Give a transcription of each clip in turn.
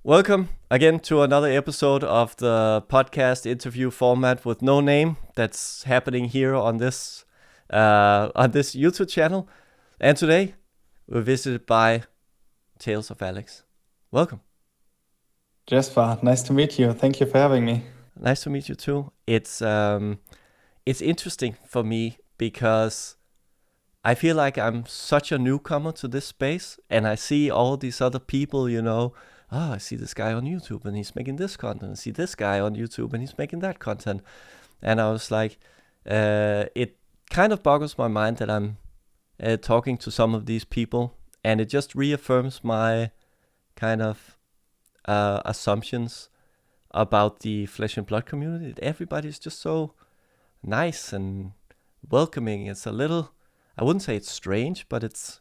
Welcome again to another episode of the podcast interview format with no name that's happening here on this YouTube channel. And today we're visited by TalesOfAlex. Welcome. Jesper, nice to meet you. Thank you for having me. Nice to meet you too. It's interesting for me because I feel like I'm such a newcomer to this space, and I see all these other people, I see this guy on YouTube and he's making this content. I see this guy on YouTube and he's making that content. And I was like, it kind of boggles my mind that I'm talking to some of these people, and it just reaffirms my kind of assumptions about the flesh and blood community. Everybody's just so nice and welcoming. It's a little, I wouldn't say it's strange, but it's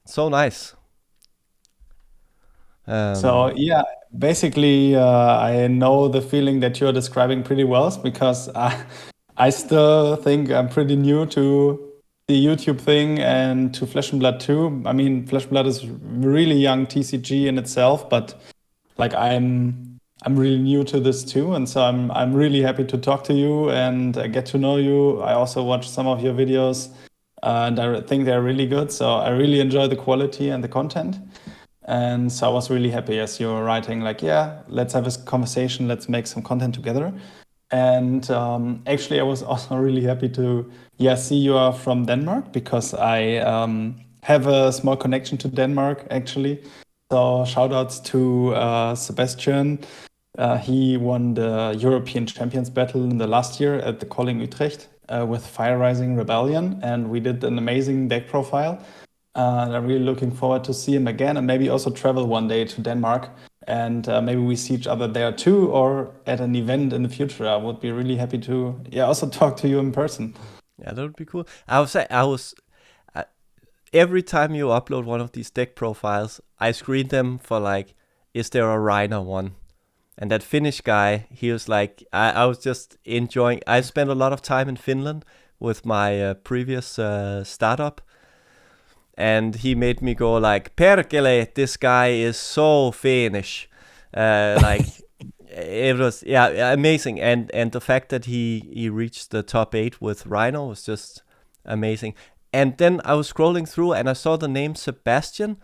so nice. Basically, I know the feeling that you're describing pretty well because I still think I'm pretty new to the YouTube thing and to Flesh and Blood too. I mean, Flesh and Blood is really young TCG in itself, but like I'm really new to this too, and so I'm really happy to talk to you and get to know you. I also watched some of your videos, and I think they're really good. So I really enjoy the quality and the content. And so I was really happy as you were writing, like, yeah, let's have a conversation, let's make some content together. And actually, I was also really happy to, see you are from Denmark, because I have a small connection to Denmark, actually. So shout outs to Sebastian. He won the European Champions Battle in the last year at the Calling Utrecht with Fire Rising Rebellion. And we did an amazing deck profile. And I'm really looking forward to see him again, and maybe also travel one day to Denmark, and maybe we see each other there too, or at an event in the future. I would be really happy to also talk to you in person. Yeah, that would be cool. I was every time you upload one of these deck profiles, I screen them for like, is there a Reiner one? And that Finnish guy, he was like, I was just enjoying. I spent a lot of time in Finland with my previous startup. And he made me go like, perkele, this guy is so Finnish. It was, amazing. And the fact that he reached the top 8 with Rhino was just amazing. And then I was scrolling through and I saw the name Sebastian.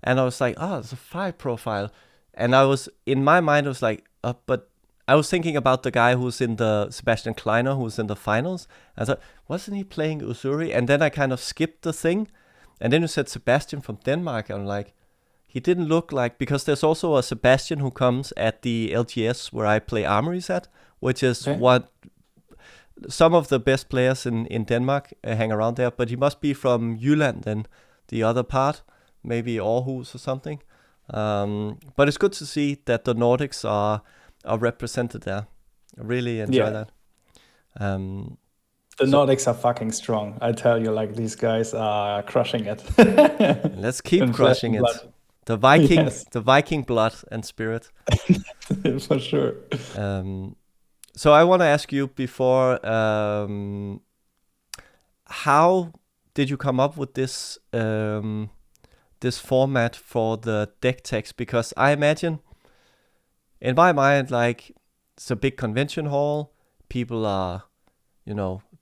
And I was like, it's a 5 profile. And I was, in my mind, I was like, but I was thinking about the guy who's in the, Sebastian Kleiner, who's in the finals. I thought, wasn't he playing Usuri? And then I kind of skipped the thing. And then you said Sebastian from Denmark. I'm like, he didn't look like, because there's also a Sebastian who comes at the LGS where I play Armories at, which is what some of the best players in Denmark hang around there. But he must be from Jylland and the other part, maybe Aarhus or something. But it's good to see that the Nordics are represented there. I really enjoy that. The Nordics are fucking strong. I tell you, like, these guys are crushing it. Let's keep crushing it. The Viking, the Viking blood and spirit. For sure. So I want to ask you before, how did you come up with this this format for the Decktechs? Because I imagine, in my mind, like, it's a big convention hall. People are,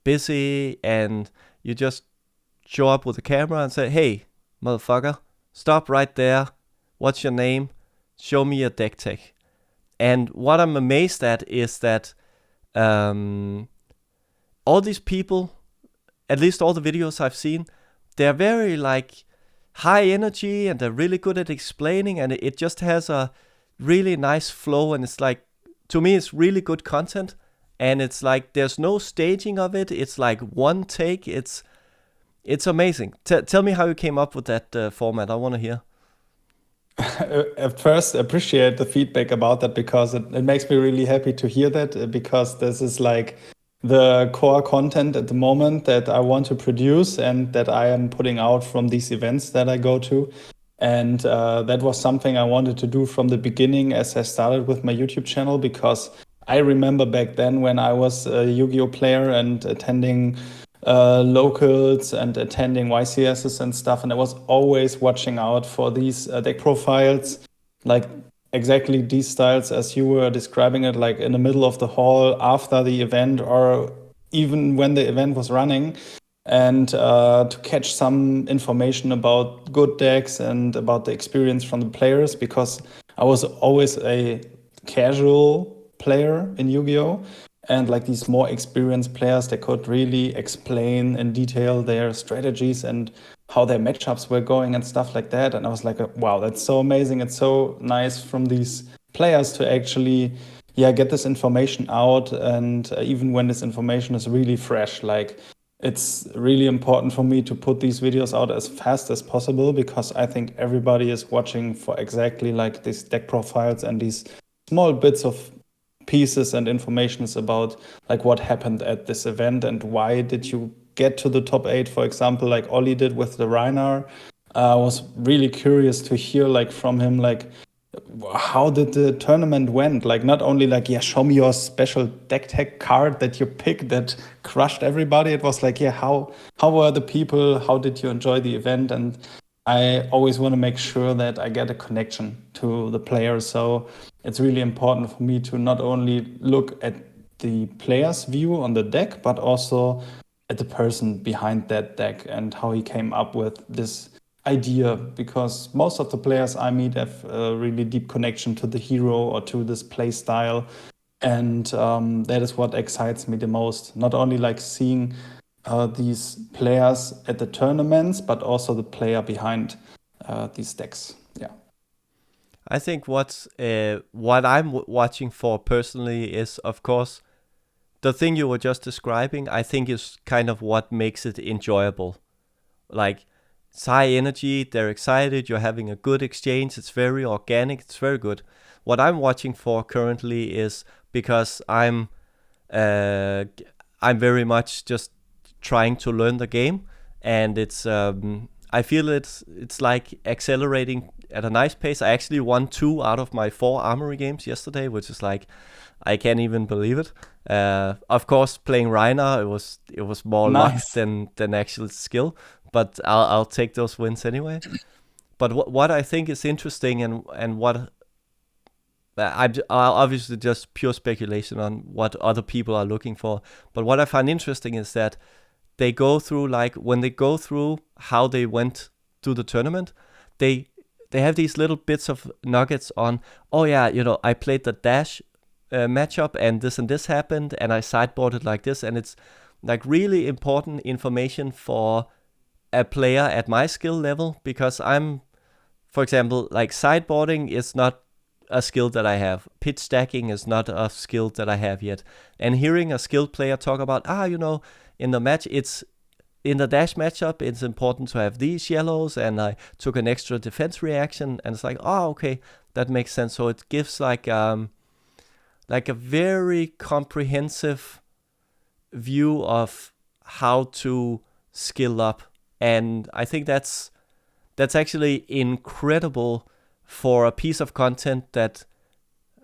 busy, and you just show up with a camera and say, hey, motherfucker, stop right there. What's your name? Show me a Decktech. And what I'm amazed at is that all these people, at least all the videos I've seen, they're very like high energy, and they're really good at explaining, and it just has a really nice flow, and it's like, to me, it's really good content. And it's like, there's no staging of it. It's like one take. It's amazing. Tell me how you came up with that format. I want to hear. At first, appreciate the feedback about that, because it makes me really happy to hear that, because this is like the core content at the moment that I want to produce and that I am putting out from these events that I go to. And that was something I wanted to do from the beginning as I started with my YouTube channel, because I remember back then when I was a Yu-Gi-Oh player and attending locals and attending YCSs and stuff, and I was always watching out for these deck profiles. Like, exactly these styles as you were describing it, like in the middle of the hall after the event or even when the event was running, and to catch some information about good decks and about the experience from the players, because I was always a casual player in Yu-Gi-Oh! And like these more experienced players, they could really explain in detail their strategies and how their matchups were going and stuff like that. And I was like, wow, that's so amazing. It's so nice from these players to actually, yeah, get this information out. And even when this information is really fresh, like it's really important for me to put these videos out as fast as possible, because I think everybody is watching for exactly like these deck profiles and these small bits of pieces and informations about like what happened at this event and why did you get to the top 8, for example, like Ollie did with the Reinar. I was really curious to hear like from him, like how did the tournament went? Like not only like, yeah, show me your special deck tech card that you picked that crushed everybody. It was like, yeah, how were the people? How did you enjoy the event? And I always want to make sure that I get a connection to the players. So it's really important for me to not only look at the player's view on the deck, but also at the person behind that deck and how he came up with this idea, because most of the players I meet have a really deep connection to the hero or to this play style. And that is what excites me the most. Not only like seeing these players at the tournaments, but also the player behind these decks. Yeah. I think what I'm watching for personally is, of course, the thing you were just describing. I think is kind of what makes it enjoyable. Like, it's high energy, they're excited, you're having a good exchange, it's very organic, it's very good. What I'm watching for currently is, because I'm very much just trying to learn the game, and it's I feel it's like accelerating at a nice pace. I actually won 2 out of my 4 armory games yesterday, which is like, I can't even believe it. Of course, playing Reiner, it was more Nice. luck than actual skill, but I'll take those wins anyway. But what I think is interesting, and what I'll obviously just pure speculation on what other people are looking for. But what I find interesting is that they go through, like when they go through how they went to the tournament, they have these little bits of nuggets on, oh yeah, I played the dash matchup and this happened and I sideboarded like this, and it's like really important information for a player at my skill level, because I'm, for example, like sideboarding is not a skill that I have. Pitch stacking is not a skill that I have yet. And hearing a skilled player talk about, in the match, it's in the dash matchup, it's important to have these yellows, and I took an extra defense reaction, and it's like, oh, okay, that makes sense. So it gives like a very comprehensive view of how to skill up, and I think that's actually incredible for a piece of content that,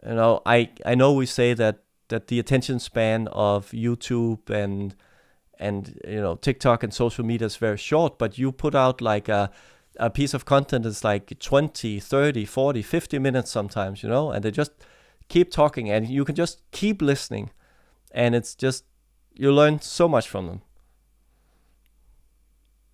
I know we say that the attention span of YouTube and TikTok and social media is very short, but you put out like a piece of content is like 20, 30, 40, 50 minutes sometimes, and they just keep talking and you can just keep listening, and it's just, you learn so much from them.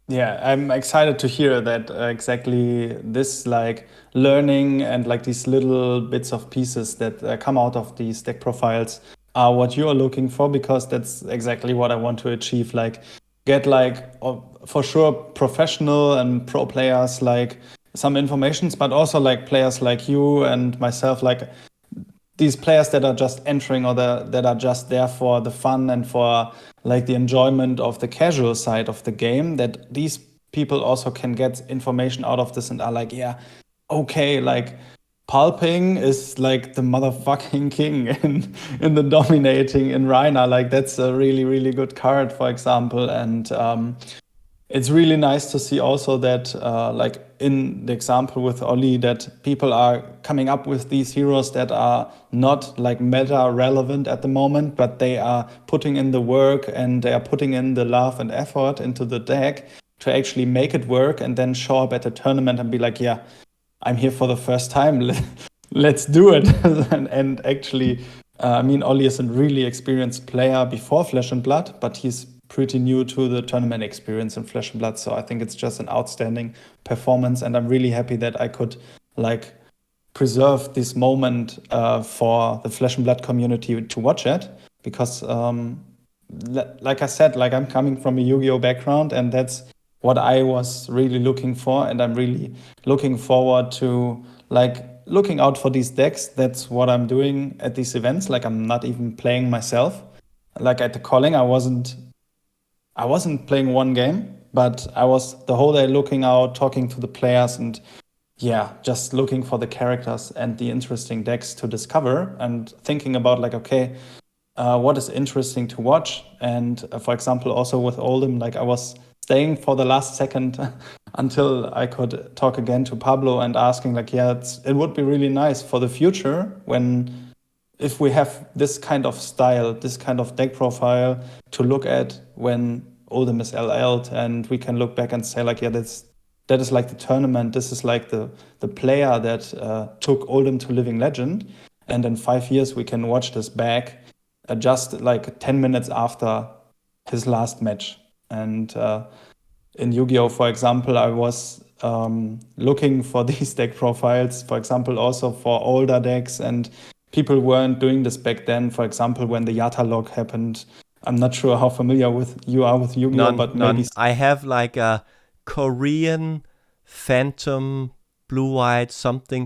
Yeah, I'm excited to hear that exactly this like learning and like these little bits of pieces that come out of these deck profiles are what you are looking for, because that's exactly what I want to achieve. Like get like for sure professional and pro players like some informations, but also like players like you and myself, like these players that are just entering or that are just there for the fun and for like the enjoyment of the casual side of the game, that these people also can get information out of this and are like, yeah, okay, like pulping is like the motherfucking king in the dominating in Reiner. Like that's a really, really good card, for example. And it's really nice to see also that, like in the example with Oli, that people are coming up with these heroes that are not like meta relevant at the moment, but they are putting in the work and they are putting in the love and effort into the deck to actually make it work, and then show up at a tournament and be like, yeah, I'm here for the first time. let's do it. And actually, I mean, Ollie is a really experienced player before Flesh and Blood, but he's pretty new to the tournament experience in Flesh and Blood. So I think it's just an outstanding performance, and I'm really happy that I could like preserve this moment for the Flesh and Blood community to watch it, because like I said, like I'm coming from a Yu-Gi-Oh background, and that's what I was really looking for, and I'm really looking forward to like looking out for these decks. That's what I'm doing at these events. Like I'm not even playing myself. Like at the calling, I wasn't playing one game, but I was the whole day looking out, talking to the players, and yeah, just looking for the characters and the interesting decks to discover, and thinking about like, okay, what is interesting to watch. And for example, also with Oldham, like I was staying for the last second until I could talk again to Pablo and asking like, yeah, it would be really nice for the future if we have this kind of style, this kind of deck profile to look at when Oldham is LL'd, and we can look back and say like, yeah, that is like the tournament. This is like the player that took Oldham to Living Legend. And in 5 years, we can watch this back just like 10 minutes after his last match. And in Yu-Gi-Oh, for example, I was looking for these deck profiles, for example, also for older decks, and people weren't doing this back then. For example, when the Yata log happened, I'm not sure how familiar you are with Yu-Gi-Oh, but None. maybe I have like a Korean Phantom blue-white something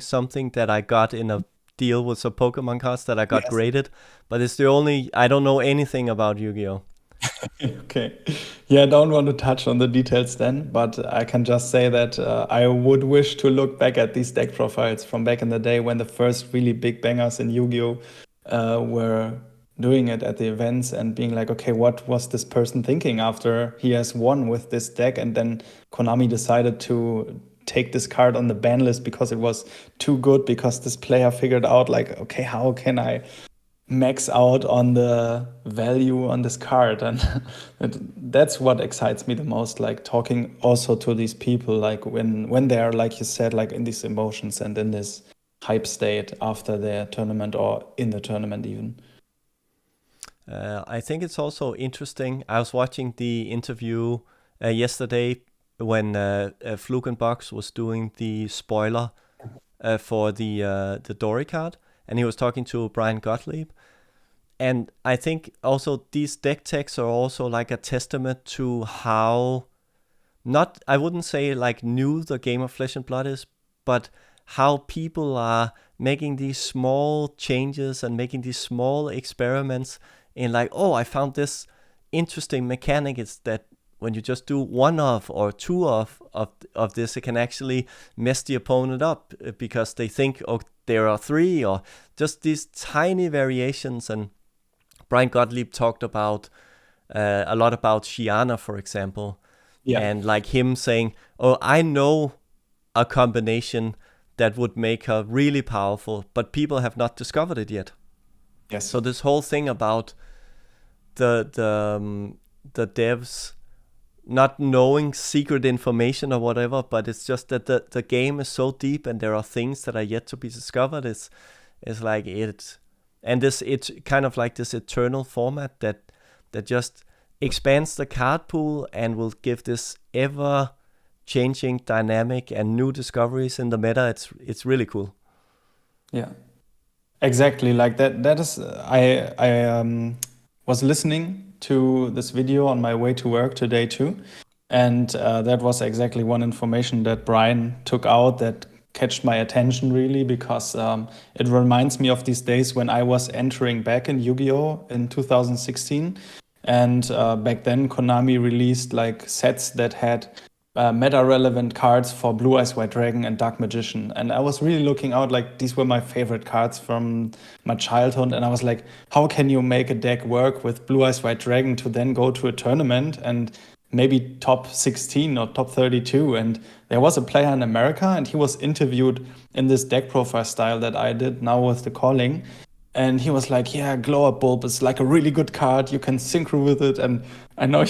that I got in a deal with some Pokemon cards that I got graded, but it's the only, I don't know anything about Yu-Gi-Oh. Okay. Yeah, I don't want to touch on the details then, but I can just say that I would wish to look back at these deck profiles from back in the day when the first really big bangers in Yu-Gi-Oh were doing it at the events, and being like, okay, what was this person thinking after he has won with this deck? And then Konami decided to take this card on the ban list because it was too good, because this player figured out like, okay, how can I max out on the value on this card? And that's what excites me the most, like talking also to these people, like when they're, like you said, like in these emotions and in this hype state after their tournament or in the tournament even. I think it's also interesting. I was watching the interview yesterday when Flukenbox was doing the spoiler for the Dory card, and he was talking to Brian Gottlieb. And I think also these Decktechs are also like a testament to how, not, I wouldn't say like new the game of Flesh and Blood is, but how people are making these small changes and making these small experiments in like, oh, I found this interesting mechanic. It's that when you just do one or two of this, it can actually mess the opponent up because they think, oh, there are three, or just these tiny variations. And Brian Gottlieb talked about a lot about Shiana, for example, and like him saying, oh, I know a combination that would make her really powerful, but people have not discovered it yet. Yes. So this whole thing about the devs not knowing secret information or whatever, but it's just that the game is so deep and there are things that are yet to be discovered. It's like it, and it's kind of like this eternal format that just expands the card pool and will give this ever changing dynamic and new discoveries in the meta. It's really cool. Yeah, exactly. Like that is I was listening to this video on my way to work today too, and that was exactly one information that Brian took out that catched my attention really, because it reminds me of these days when I was entering back in Yu-Gi-Oh in 2016, and back then Konami released like sets that had meta-relevant cards for Blue Eyes White Dragon and Dark Magician. And I was really looking out, like these were my favorite cards from my childhood. And I was like, how can you make a deck work with Blue Eyes White Dragon to then go to a tournament and maybe top 16 or top 32? And there was a player in America, and he was interviewed in this deck profile style that I did now with the calling. And he was like, yeah, glow up bulb is like a really good card. You can synchro with it. And I know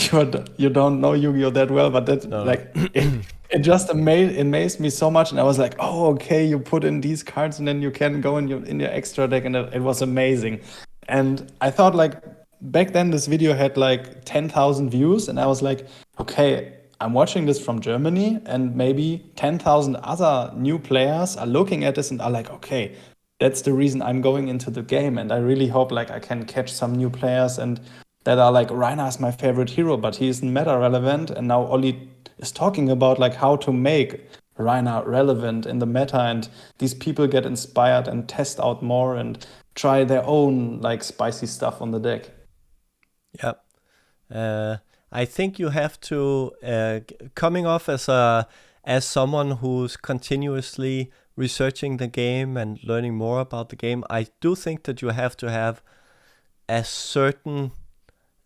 you don't know Yu-Gi-Oh that well, but that No, like no. it just amazed me so much. And I was like, oh, okay, you put in these cards and then you can go in your extra deck, and it was amazing. And I thought like back then this video had like 10,000 views, and I was like, okay, I'm watching this from Germany, and maybe 10,000 other new players are looking at this and are like, okay, that's the reason I'm going into the game. And I really hope like I can catch some new players and that are like, Reiner is my favorite hero, but he isn't meta relevant. And now Ollie is talking about like how to make Reiner relevant in the meta, and these people get inspired and test out more and try their own like spicy stuff on the deck. Yeah. I think you have to coming off as someone who's continuously researching the game and learning more about the game. I do think that you have to have a certain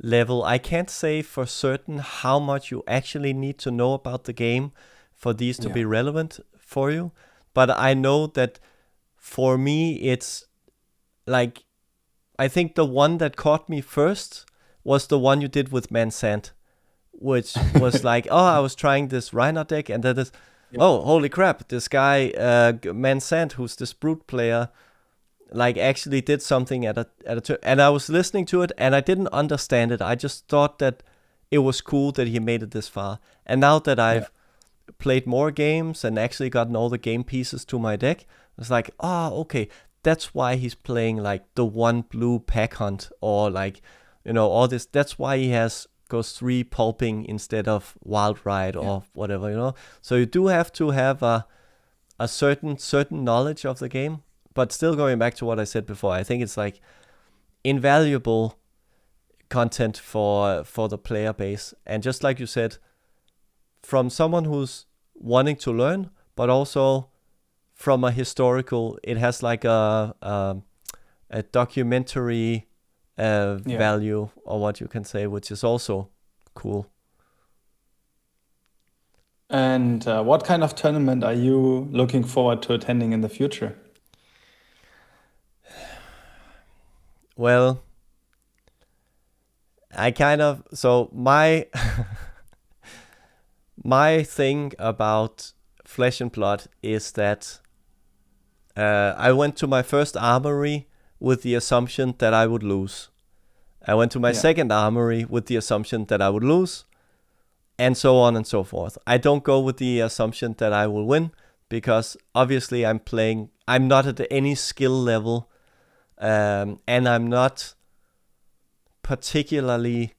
level. I can't say for certain how much you actually need to know about the game for these to be relevant for you, but I know that for me it's like, I think the one that caught me first was the one you did with Mansant, which was like, oh, I was trying this Reiner deck, and that is, oh, holy crap, this guy, Mansant, who's this brute player, like actually did something at a turn. And I was listening to it, and I didn't understand it. I just thought that it was cool that he made it this far. And now that I've played more games and actually gotten all the game pieces to my deck, it's like, okay, that's why he's playing like the one blue pack hunt, or like, all this. That's why he goes 3 pulping instead of wild ride or whatever. So you do have to have a certain knowledge of the game. But still, going back to what I said before, I think it's like invaluable content for the player base. And just like you said, from someone who's wanting to learn, but also from a historical, it has like a documentary value, or what you can say, which is also cool. And what kind of tournament are you looking forward to attending in the future? Well, I kind of, so my my thing about Flesh and Blood is that I went to my first armory with the assumption that I would lose. I went to my second armory with the assumption that I would lose, and so on and so forth. I don't go with the assumption that I will win, because obviously I'm not at any skill level, and I'm not particularly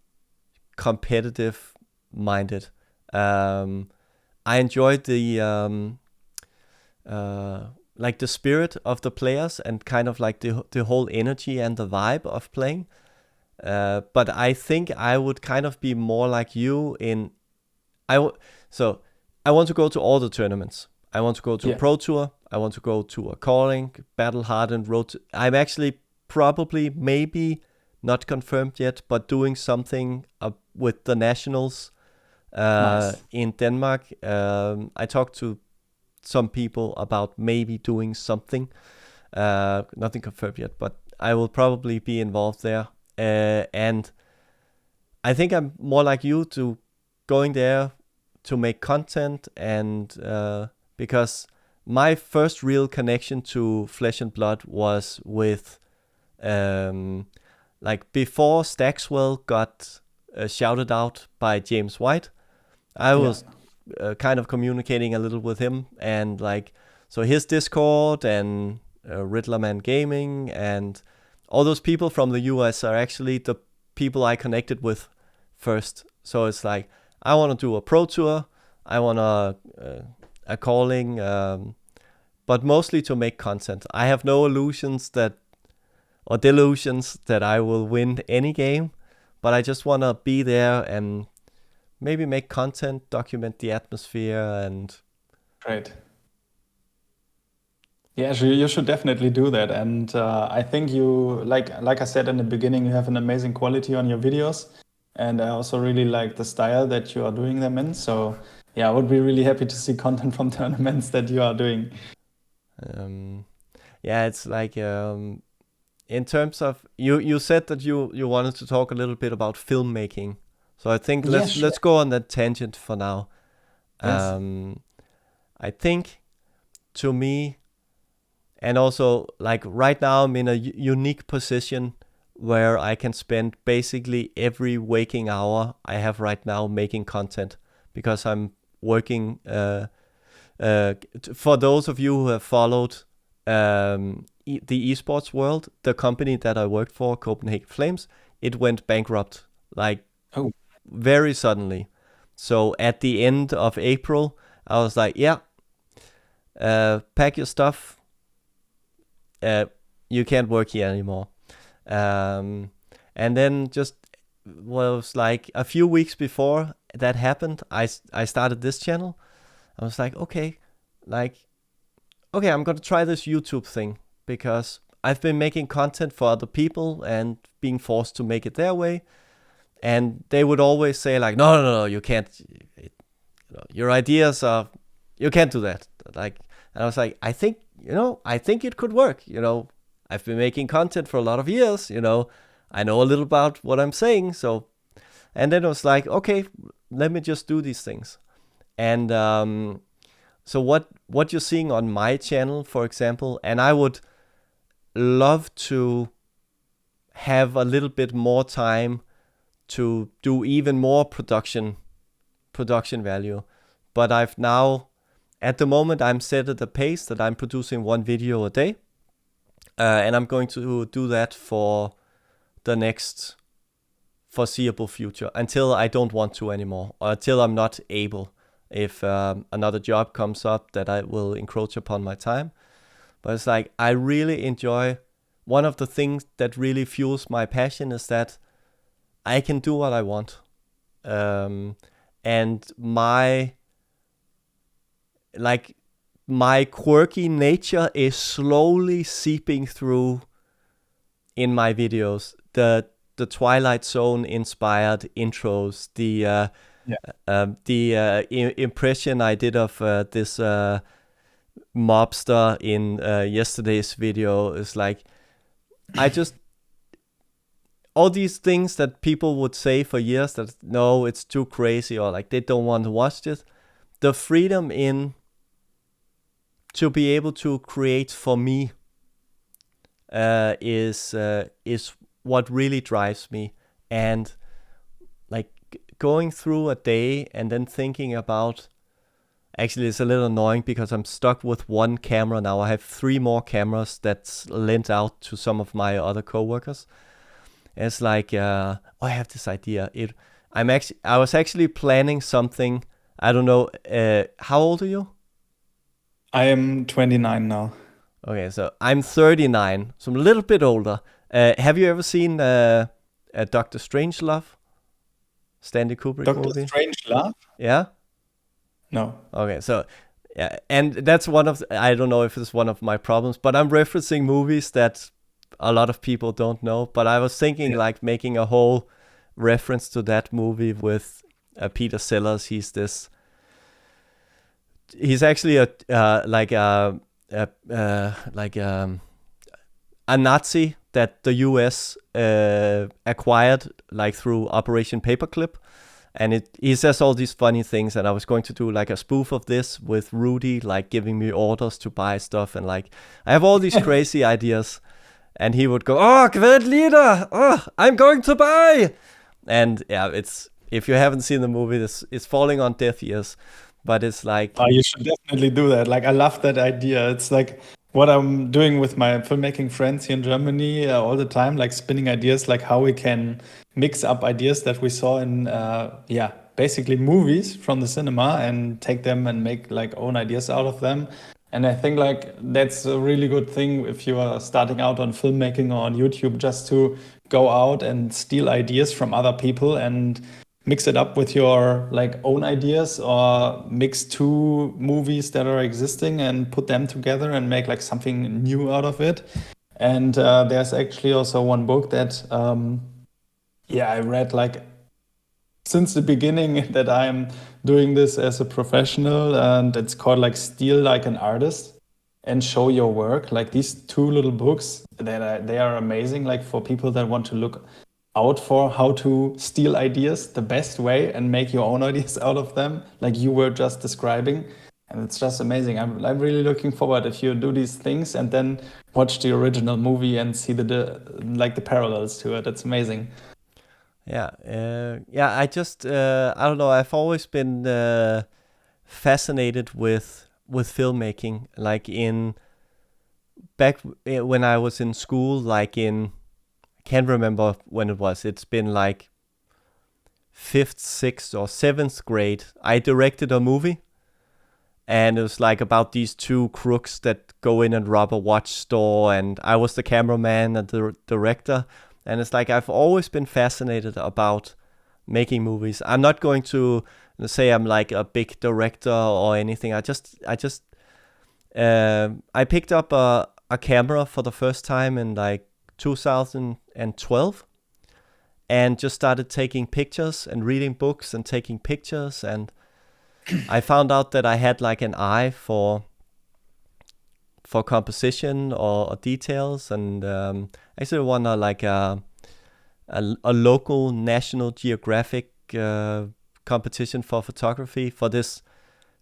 competitive minded. I enjoyed the like the spirit of the players, and kind of like the whole energy and the vibe of playing. But I think I would kind of be more like you so I want to go to all the tournaments. I want to go to a Pro Tour. I want to go to a Calling, Battle Hardened, Road. I'm actually probably, maybe not confirmed yet, but doing something with the Nationals in Denmark. I talked to some people about maybe doing something. Nothing confirmed yet, but I will probably be involved there. And I think I'm more like you, to going there to make content, and because my first real connection to Flesh and Blood was with like before Staxwell got shouted out by James White. I was kind of communicating a little with him, and like, so his Discord and Riddlerman Gaming and all those people from the US are actually the people I connected with first. So it's like, I want to do a Pro Tour, I want a Calling, but mostly to make content. I have no delusions that I will win any game, but I just want to be there and maybe make content, document the atmosphere, and... Great. Yeah, you should definitely do that. And I think you, like I said in the beginning, you have an amazing quality on your videos. And I also really like the style that you are doing them in. So yeah, I would be really happy to see content from tournaments that you are doing. Yeah, it's like in terms of you said that you wanted to talk a little bit about filmmaking, so I think Yeah, sure. let's go on that tangent for now. Yes. I think, to me, and also like right now I'm in a unique position where I can spend basically every waking hour I have right now making content, because I'm working. For those of you who have followed the esports world, the company that I worked for, Copenhagen Flames, it went bankrupt like Oh, very suddenly. So at the end of April, I was like, yeah, pack your stuff. You can't work here anymore. And then just was like a few weeks before that happened, I started this channel. I was like, okay, I'm gonna try this YouTube thing, because I've been making content for other people and being forced to make it their way, and they would always say like, no, you can't. Your ideas are, you can't do that. Like, and I was like, I think it could work. I've been making content for a lot of years. I know a little about what I'm saying. So, and then I was like, okay, let me just do these things. And so what you're seeing on my channel, for example, and I would love to have a little bit more time to do even more production value. But I've now, at the moment, I'm set at a pace that I'm producing one video a day. And I'm going to do that for the next foreseeable future, until I don't want to anymore, or until I'm not able. If another job comes up that I will encroach upon my time. But it's like, I really enjoy, one of the things that really fuels my passion is that I can do what I want. And my quirky nature is slowly seeping through in my videos. The Twilight Zone inspired intros, the impression I did of this mobster in yesterday's video is like, all these things that people would say for years that no, it's too crazy, or like they don't want to watch this. The freedom in to be able to create for me is what really drives me. And like going through a day and then thinking about, actually it's a little annoying because I'm stuck with one camera now. I have 3 more cameras that's lent out to some of my other coworkers. And it's like, I have this idea. I was actually planning something. I don't know. How old are you? I am 29 now. Okay, so I'm 39, so I'm a little bit older. Have you ever seen Dr. Strangelove? Stanley Kubrick movie? Dr. Strangelove? Yeah? No. Okay, so yeah, and that's I don't know if it's one of my problems, but I'm referencing movies that a lot of people don't know. But I was thinking like making a whole reference to that movie with Peter Sellers. He's actually a Nazi that the US acquired like through Operation Paperclip. And he says all these funny things, and I was going to do like a spoof of this with Rudy, like giving me orders to buy stuff, and like I have all these crazy ideas, and he would go, "Oh, great leader! Oh, I'm going to buy!" And yeah, if you haven't seen the movie, it's falling on deaf ears, but it's like, Oh, you should definitely do that. Like, I love that idea. It's like what I'm doing with my filmmaking friends here in Germany all the time, like spinning ideas, like how we can mix up ideas that we saw in, basically movies from the cinema and take them and make like own ideas out of them. And I think like that's a really good thing if you are starting out on filmmaking or on YouTube, just to go out and steal ideas from other people and mix it up with your like own ideas, or mix 2 movies that are existing and put them together and make like something new out of it. And there's actually also one book that I read like since the beginning that I'm doing this as a professional, and it's called like Steal Like an Artist. and show your work. Like these two little books, they are amazing. Like for people that want to look out for how to steal ideas the best way and make your own ideas out of them, like you were just describing. And it's just amazing. I'm really looking forward if you do these things and then watch the original movie and see the parallels to it. It's amazing. Yeah, I just I don't know. I've always been fascinated with filmmaking. Like when I was in school, like I can't remember when it was. It's been like 5th, 6th, or 7th grade. I directed a movie, and it was like about these two crooks that go in and rob a watch store, and I was the cameraman and the director. And it's like I've always been fascinated about making movies. I'm not going to say I'm like a big director or anything. I picked up a camera for the first time in like 2012, and just started taking pictures and reading books and taking pictures. And I found out that I had like an eye for composition or details, and actually won like a local National Geographic competition for photography for this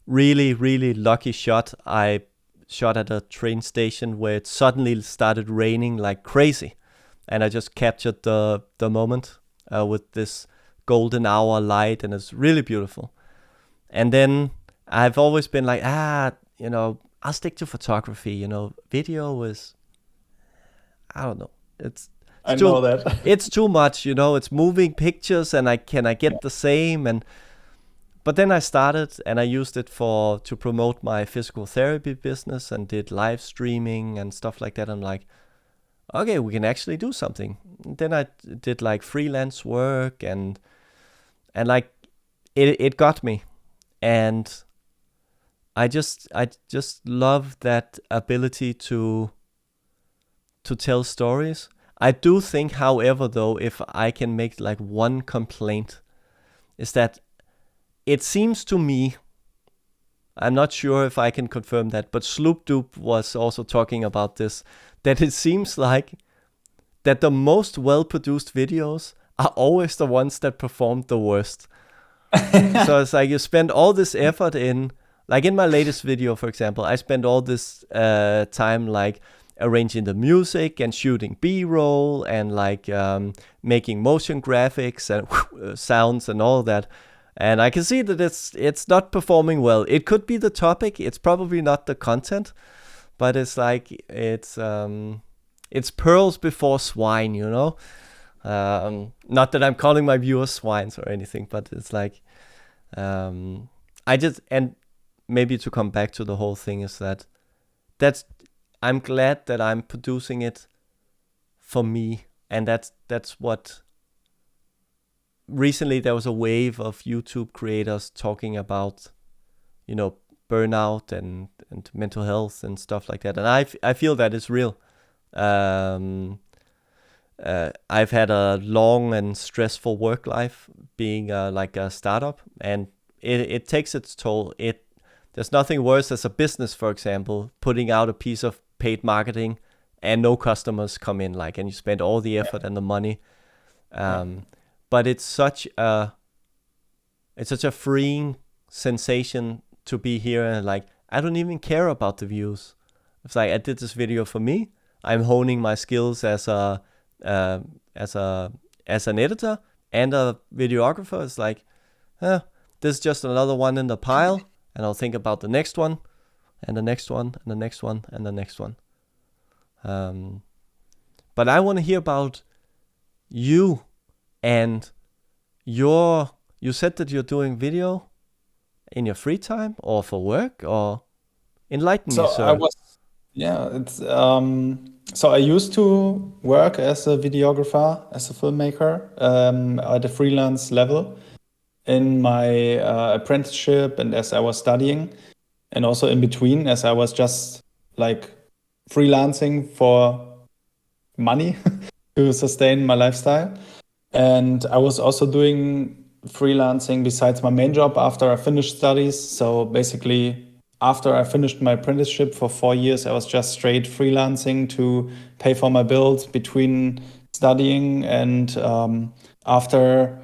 really, really lucky shot I shot at a train station where it suddenly started raining like crazy, and I just captured the moment with this golden hour light, and it's really beautiful. And then I've always been like, I'll stick to photography. Video is, I don't know. I know that. It's too much, it's moving pictures, and I get the same. But then I started, and I used it to promote my physical therapy business, and did live streaming and stuff like that. I'm like, okay, we can actually do something. And then I did like freelance work, and like it got me. And I just love that ability to tell stories. I do think, however, though, if I can make like one complaint, is that it seems to me, I'm not sure if I can confirm that, but Sloop Doop was also talking about this, that it seems like that the most well-produced videos are always the ones that perform the worst. So it's like you spend all this effort in, like in my latest video, for example, I spent all this time like arranging the music and shooting B-roll and like making motion graphics and sounds and all that. And I can see that it's not performing well. It could be the topic. It's probably not the content, but it's like it's pearls before swine, Not that I'm calling my viewers swines or anything, but it's like and maybe to come back to the whole thing is that's I'm glad that I'm producing it for me, and that's what. Recently there was a wave of YouTube creators talking about, burnout and mental health and stuff like that, and I feel that is real. I've had a long and stressful work life, being like a startup, and it takes its toll. There's nothing worse as a business, for example, putting out a piece of paid marketing and no customers come in, and you spend all the effort and the money. But it's such a freeing sensation to be here, and like I don't even care about the views. It's like I did this video for me. I'm honing my skills as an editor and a videographer. It's like, this is just another one in the pile, and I'll think about the next one, and the next one, and the next one, and the next one. But I want to hear about you. And you said that you're doing video in your free time or for work, or enlighten me, sir. So I used to work as a videographer, as a filmmaker, at a freelance level in my apprenticeship, and as I was studying, and also in between, as I was just like freelancing for money to sustain my lifestyle. And I was also doing freelancing besides my main job after I finished studies. So basically after I finished my apprenticeship for 4 years, I was just straight freelancing to pay for my bills between studying. And after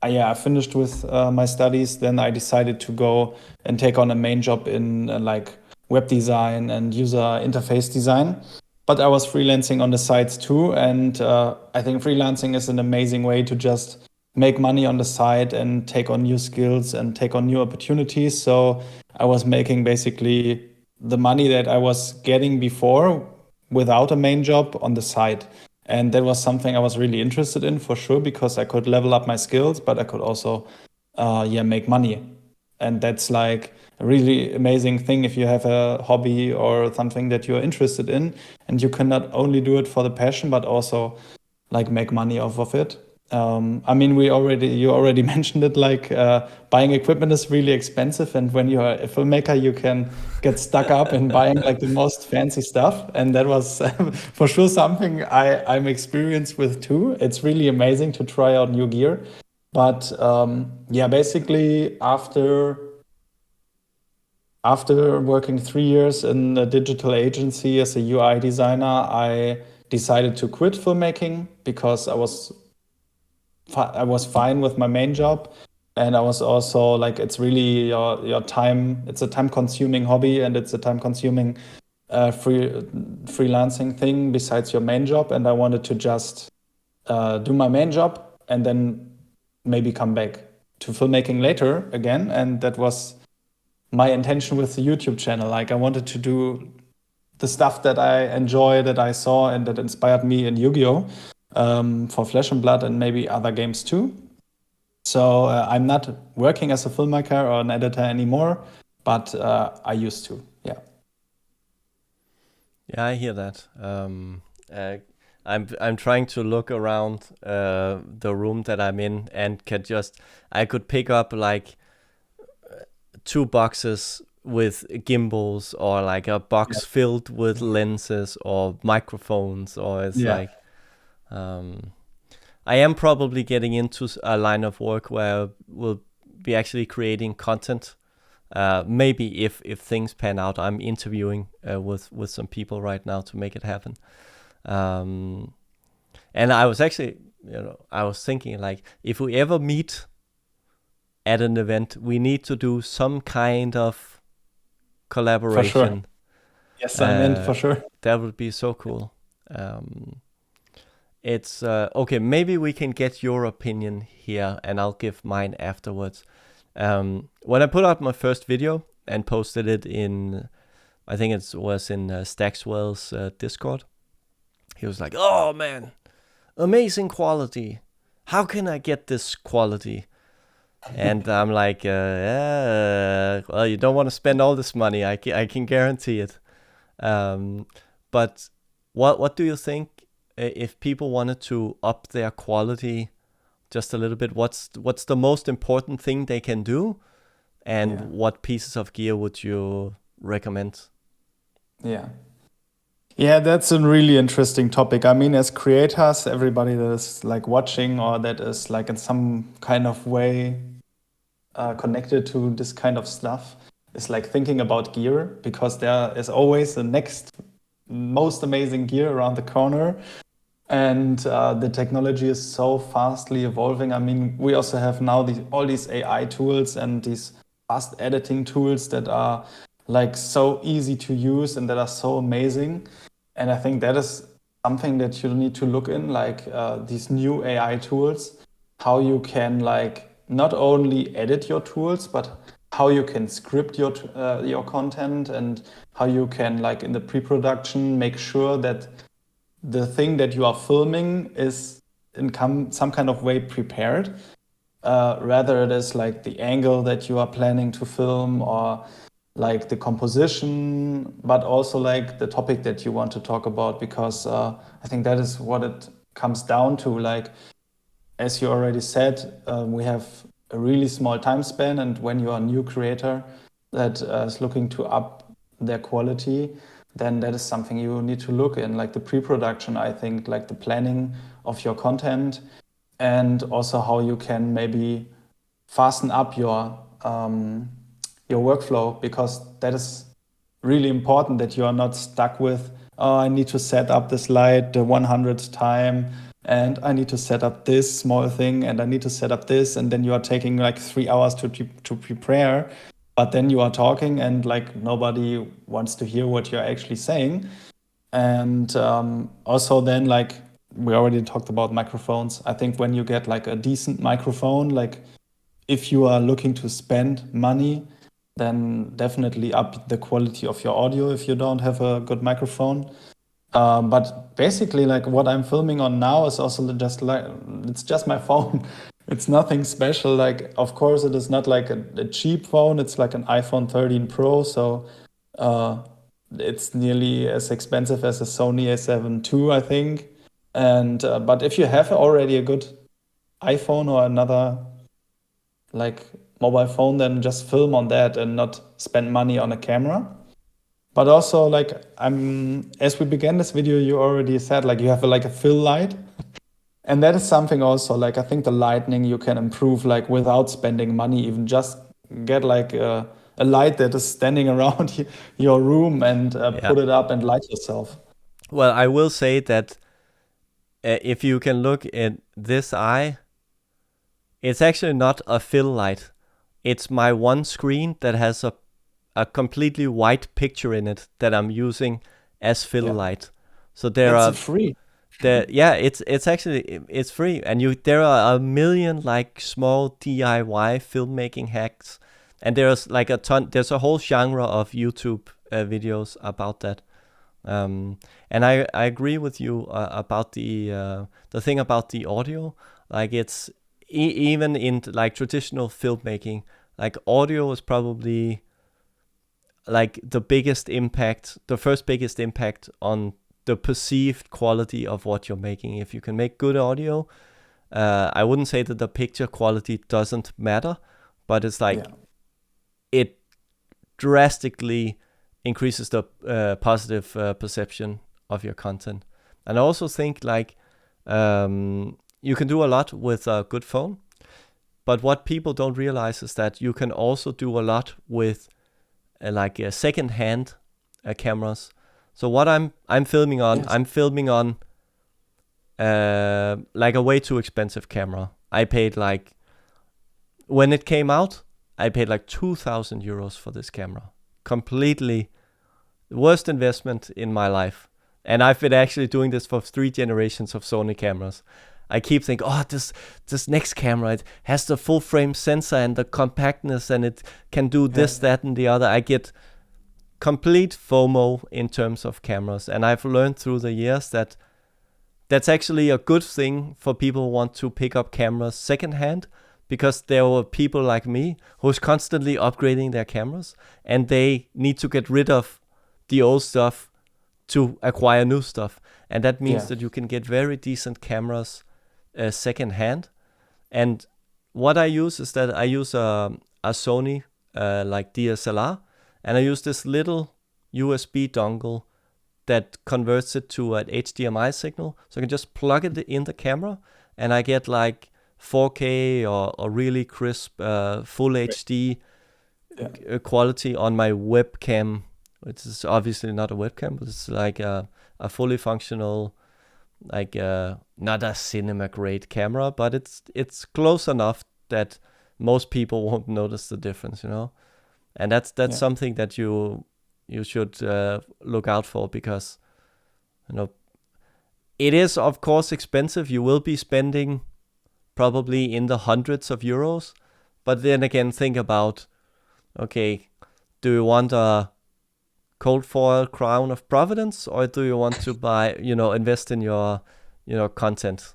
I finished with my studies, then I decided to go and take on a main job in like web design and user interface design. But I was freelancing on the sides too. And I think freelancing is an amazing way to just make money on the side and take on new skills and take on new opportunities. So I was making basically the money that I was getting before without a main job on the side. And that was something I was really interested in for sure, because I could level up my skills, but I could also, make money. And that's like a really amazing thing if you have a hobby or something that you're interested in, and you can not only do it for the passion, but also like make money off of it. I mean, you already mentioned it, like buying equipment is really expensive. And when you are a filmmaker, you can get stuck up in buying like the most fancy stuff. And that was for sure something I'm experienced with too. It's really amazing to try out new gear. But basically after working 3 years in a digital agency as a UI designer, I decided to quit filmmaking because I was fine with my main job. And I was also like, it's really your time. It's a time consuming hobby, and it's a time consuming freelancing thing besides your main job. And I wanted to just do my main job and then maybe come back to filmmaking later again. And that was my intention with the YouTube channel. Like I wanted to do the stuff that I enjoy, that I saw, and that inspired me in Yu-Gi-Oh! For Flesh and Blood and maybe other games too. So I'm not working as a filmmaker or an editor anymore, but I used to. Yeah. Yeah, I hear that. I'm trying to look around the room that I'm in, and I could pick up like 2 boxes with gimbals, or like a box filled with lenses or microphones, or it's like I am probably getting into a line of work where we'll be actually creating content. Maybe if things pan out, I'm interviewing with some people right now to make it happen. And I was actually, I was thinking, like, if we ever meet at an event, we need to do some kind of collaboration. For sure. Yes, I'm in for sure. That would be so cool. It's okay. Maybe we can get your opinion here, and I'll give mine afterwards. When I put out my first video and posted it in, I think it was in Stackswell's Discord, he was like, "Oh man, amazing quality! How can I get this quality?" And I'm like, well, you don't want to spend all this money. I can guarantee it. But what do you think? If people wanted to up their quality just a little bit, what's the most important thing they can do, and what pieces of gear would you recommend? Yeah, that's a really interesting topic. I mean, as creators, everybody that is like watching or that is like in some kind of way connected to this kind of stuff is like thinking about gear, because there is always the next most amazing gear around the corner. And the technology is so fastly evolving. I mean, we also have now all these AI tools and these fast editing tools that are like so easy to use and that are so amazing. And I think that is something that you need to look in, like these new AI tools, how you can like not only edit your tools, but how you can script your content, and how you can, like in the pre-production, make sure that the thing that you are filming is in some kind of way prepared, rather it is like the angle that you are planning to film, or like the composition, but also like the topic that you want to talk about, because I think that is what it comes down to. Like, as you already said, we have a really small time span, and when you are a new creator that is looking to up their quality, then that is something you need to look in, like the pre-production, I think, like the planning of your content, and also how you can maybe fasten up your your workflow, because that is really important, that you are not stuck with, oh, I need to set up the slide the 100th time, and I need to set up this small thing, and I need to set up this, and then you are taking like 3 hours to prepare, but then you are talking and like nobody wants to hear what you're actually saying. And also then, like we already talked about microphones, I think when you get like a decent microphone, like if you are looking to spend money, then definitely up the quality of your audio if you don't have a good microphone. But basically, like what I'm filming on now is also just like, it's just my phone. It's nothing special. Like, of course, it is not like a cheap phone. It's like an iPhone 13 Pro. So it's nearly as expensive as a Sony A7 II, I think. And but if you have already a good iPhone or another like mobile phone, then just film on that and not spend money on a camera. But also, like as we began this video, you already said like you have like a fill light, and that is something also like I think the lighting you can improve like without spending money. Even just get like a light that is standing around your room and put it up and light yourself. Well, I will say that if you can look in this eye, it's actually not a fill light. It's my one screen that has a completely white picture in it that I'm using as fill light. So it's free. It's actually it's free, and there are a million like small DIY filmmaking hacks, and there's like a ton. There's a whole genre of YouTube videos about that. And I agree with you about the thing about the audio. Like it's even in like traditional filmmaking, like audio is probably like the first biggest impact on the perceived quality of what you're making. If you can make good audio, I wouldn't say that the picture quality doesn't matter, but it's like it drastically increases the positive perception of your content. And I also think like you can do a lot with a good phone, but what people don't realize is that you can also do a lot with like second-hand cameras. So what I'm filming on, I'm filming on like a way too expensive camera. I paid like, when it came out, I paid like 2,000 euros for this camera. Completely worst investment in my life. And I've been actually doing this for 3 generations of Sony cameras. I keep thinking, oh, this next camera, it has the full frame sensor and the compactness, and it can do this, that, and the other. I get complete FOMO in terms of cameras. And I've learned through the years that that's actually a good thing for people who want to pick up cameras secondhand, because there were people like me who's constantly upgrading their cameras, and they need to get rid of the old stuff to acquire new stuff. And that means that you can get very decent cameras secondhand. And what I use is that I use a Sony like DSLR, and I use this little USB dongle that converts it to an HDMI signal. So I can just plug it in the camera, and I get like 4K or really crisp full HD quality on my webcam. Which is obviously not a webcam, but it's like a fully functional, like not a cinema grade camera, but it's close enough that most people won't notice the difference, you know. And that's something that you should look out for, because you know it is of course expensive. You will be spending probably in the hundreds of euros, but then again, think about, okay, do you want a cold foil crown of Providence, or do you want to buy, invest in your, content?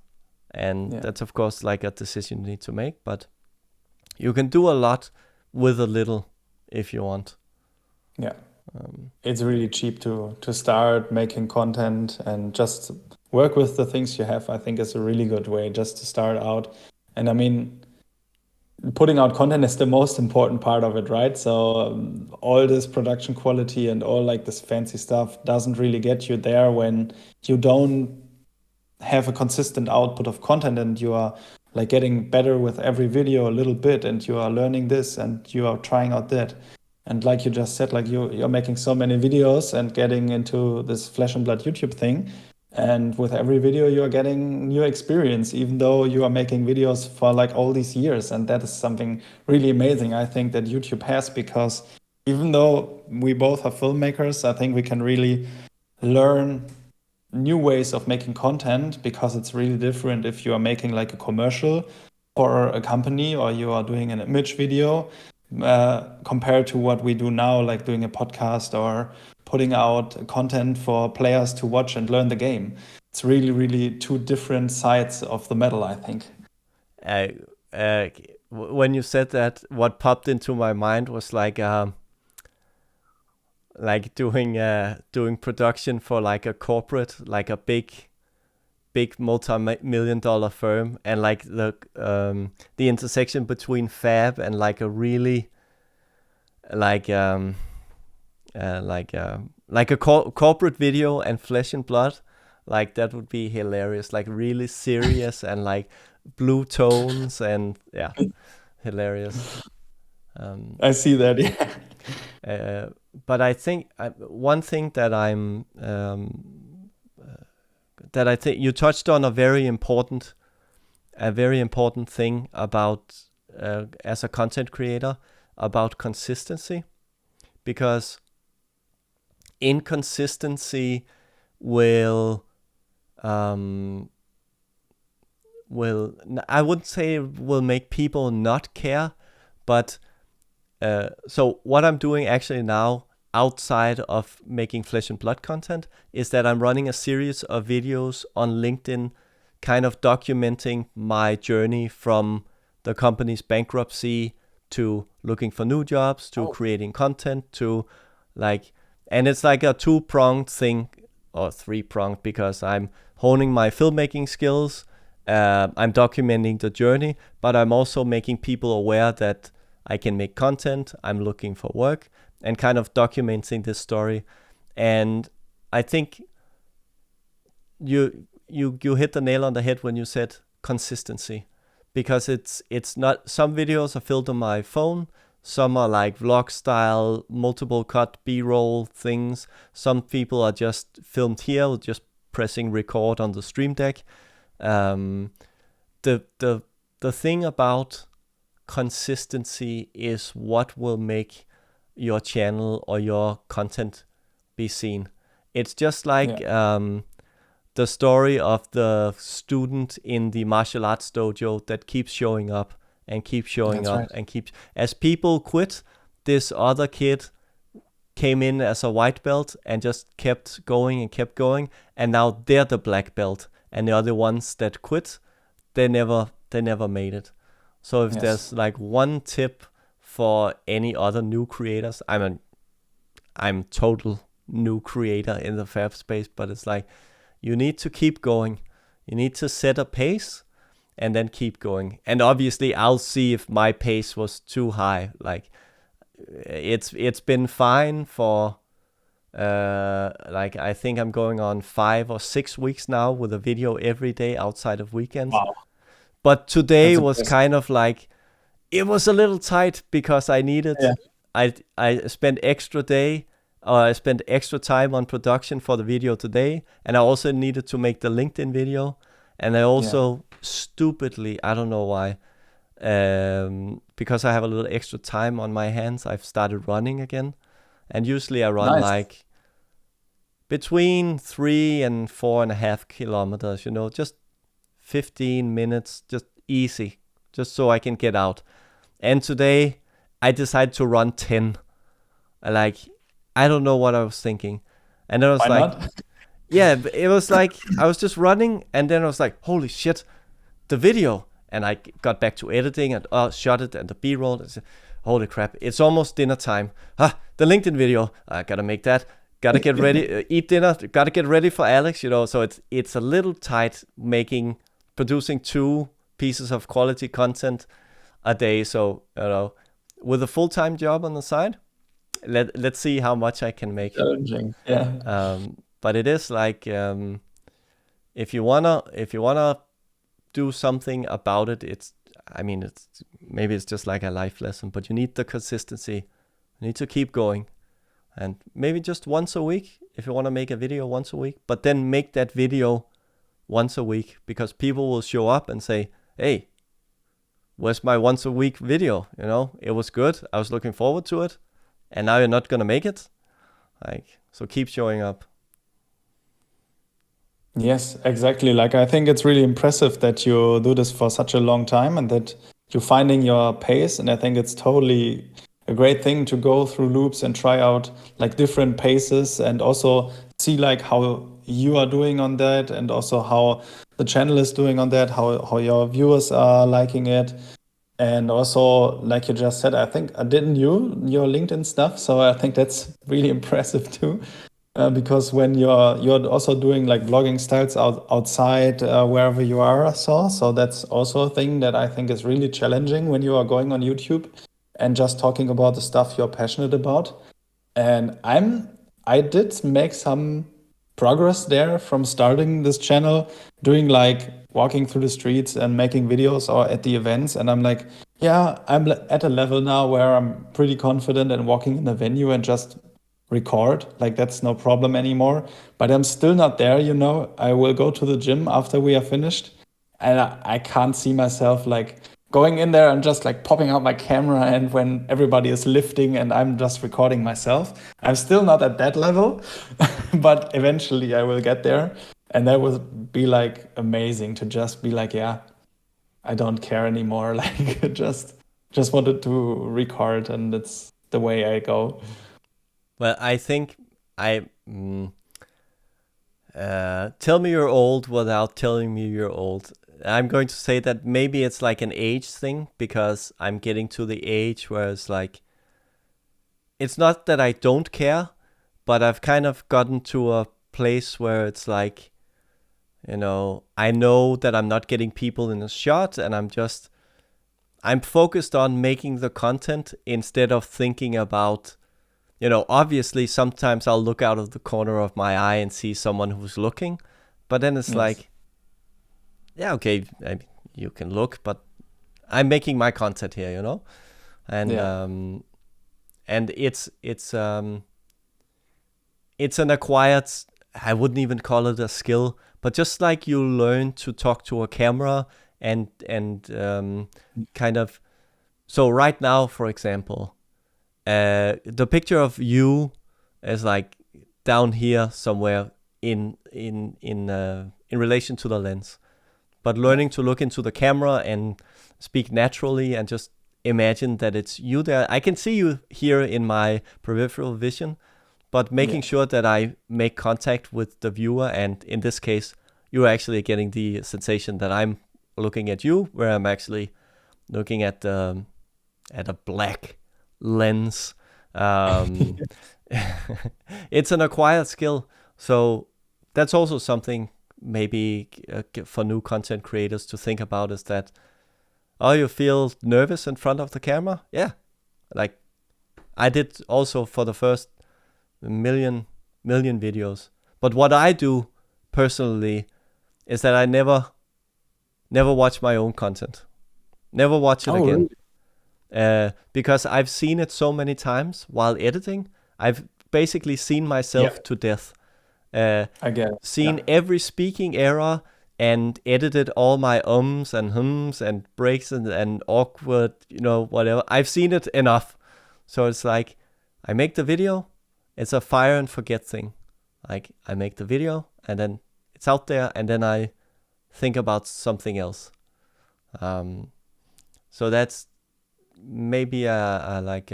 And that's of course like a decision you need to make, but you can do a lot with a little if you want. Yeah. It's really cheap to start making content, and just work with the things you have. I think is a really good way just to start out. And I mean, putting out content is the most important part of it, right? So all this production quality and all like this fancy stuff doesn't really get you there when you don't have a consistent output of content, and you are like getting better with every video a little bit, and you are learning this and you are trying out that. And like you just said, like you're making so many videos and getting into this Flesh and Blood YouTube thing. And with every video, you are getting new experience, even though you are making videos for like all these years. And that is something really amazing, I think, that YouTube has, because even though we both are filmmakers, I think we can really learn new ways of making content, because it's really different if you are making like a commercial for a company or you are doing an image video compared to what we do now, like doing a podcast or putting out content for players to watch and learn the game. It's really, really two different sides of the medal, I think. When you said that, what popped into my mind was like doing production for like a corporate, like a big multi-million-dollar firm, and like the intersection between fab and like a really like a corporate video and Flesh and Blood, like that would be hilarious, like really serious and like blue tones and hilarious. I see that, yeah. But I think one thing that that I think you touched on a very important thing about as a content creator, about consistency, because inconsistency will I wouldn't say will make people not care, but so what I'm doing actually now, outside of making Flesh and Blood content, is that I'm running a series of videos on LinkedIn, kind of documenting my journey from the company's bankruptcy to looking for new jobs to creating content to like, and it's like a two-pronged thing, or three-pronged, because I'm honing my filmmaking skills, I'm documenting the journey, but I'm also making people aware that I can make content, I'm looking for work, and kind of documenting this story. And I think you hit the nail on the head when you said consistency, because it's not, some videos are filmed on my phone, some are like vlog style, multiple cut B-roll things, some people are just filmed here with just pressing record on the Stream Deck. The thing about consistency is what will make your channel or your content be seen. It's just like the story of the student in the martial arts dojo that keeps showing up and keeps showing up and keeps, as people quit, this other kid came in as a white belt and just kept going, and now they're the black belt, and the other ones that quit, they never made it. So if there's like one tip for any other new creators, I'm total new creator in the fab space, but it's like, you need to keep going. You need to set a pace and then keep going. And obviously I'll see if my pace was too high. Like it's been fine for like, I think I'm going on 5 or 6 weeks now with a video every day outside of weekends. Wow. But today was kind of like, it was a little tight because I needed, I spent extra time on production for the video today, and I also needed to make the LinkedIn video, and I also stupidly, I don't know why, because I have a little extra time on my hands, I've started running again, and usually I run like between 3 and 4.5 kilometers, just 15 minutes, just easy, just so I can get out. And today I decided to run 10. Like, I don't know what I was thinking. And then I was it was like, I was just running, and then I was like, holy shit, the video. And I got back to editing and shot it and the B-roll. And said, holy crap, it's almost dinner time. The LinkedIn video, I gotta make that. Gotta get ready, eat dinner, gotta get ready for Alex, So it's a little tight producing 2 pieces of quality content a day. So, with a full-time job on the side, let's see how much I can make. Challenging. But it is like, if you wanna do something about it, maybe it's just like a life lesson, but you need the consistency. You need to keep going. And maybe just once a week, if you want to make a video once a week, but then make that video once a week, because people will show up and say, hey, where's my once a week video? You know, it was good. I was looking forward to it. And now you're not going to make it. Like, so keep showing up. Yes, exactly. Like, I think it's really impressive that you do this for such a long time and that you're finding your pace. And I think it's totally a great thing to go through loops and try out like different paces and also see like how you are doing on that and also how the channel is doing on that, how your viewers are liking it. And also, like you just said, I think I didn't knew your LinkedIn stuff, so I think that's really impressive too. Because when you're also doing like vlogging styles outside wherever you are, so that's also a thing that I think is really challenging when you are going on YouTube and just talking about the stuff you're passionate about. And I did make some progress there from starting this channel, doing like walking through the streets and making videos or at the events. And I'm like, yeah, I'm at a level now where I'm pretty confident and walking in the venue and just record. Like that's no problem anymore. But I'm still not there, you know. I will go to the gym after we are finished. And I can't see myself like going in there and just like popping out my camera and when everybody is lifting and I'm just recording myself. I'm still not at that level, but eventually I will get there. And that would be like amazing to just be like, yeah, I don't care anymore. Like just wanted to record and it's the way I go. Well, I think tell me you're old without telling me you're old. I'm going to say that maybe it's like an age thing, because I'm getting to the age where it's like, it's not that I don't care, but I've kind of gotten to a place where it's like, you know, I know that I'm not getting people in a shot, and I'm focused on making the content instead of thinking about, you know, obviously sometimes I'll look out of the corner of my eye and see someone who's looking, but then it's like, yeah, okay, you can look, but I'm making my content here, you know, and it's an acquired, I wouldn't even call it a skill, but just like you learn to talk to a camera and kind of, so right now, for example, the picture of you is like down here somewhere in relation to the lens, but learning to look into the camera and speak naturally and just imagine that it's you there. I can see you here in my peripheral vision, but making sure that I make contact with the viewer, and in this case, you're actually getting the sensation that I'm looking at you, where I'm actually looking at a black lens. It's an acquired skill, so that's also something maybe for new content creators to think about, is that, oh, you feel nervous in front of the camera? Yeah, like I did also for the first million videos. But what I do personally is that I never watch my own content, never watch it again. Really? Because I've seen it so many times while editing. I've basically seen myself to death. Seen every speaking error and edited all my ums and hums and breaks and awkward, you know, whatever. I've seen it enough. So it's like, I make the video, it's a fire and forget thing. Like, I make the video and then it's out there and then I think about something else. So that's maybe a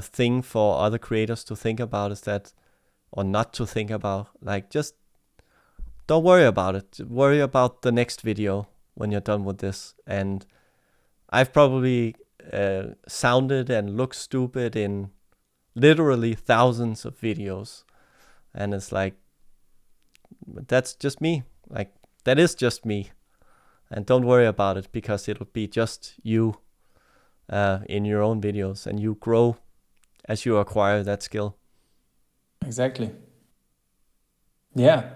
thing for other creators to think about, is that, or not to think about, like, just don't worry about it. Worry about the next video when you're done with this. And I've probably sounded and looked stupid in literally thousands of videos. And it's like, that's just me. Like, that is just me. And don't worry about it, because it'll be just you in your own videos, and you grow as you acquire that skill. Exactly. Yeah,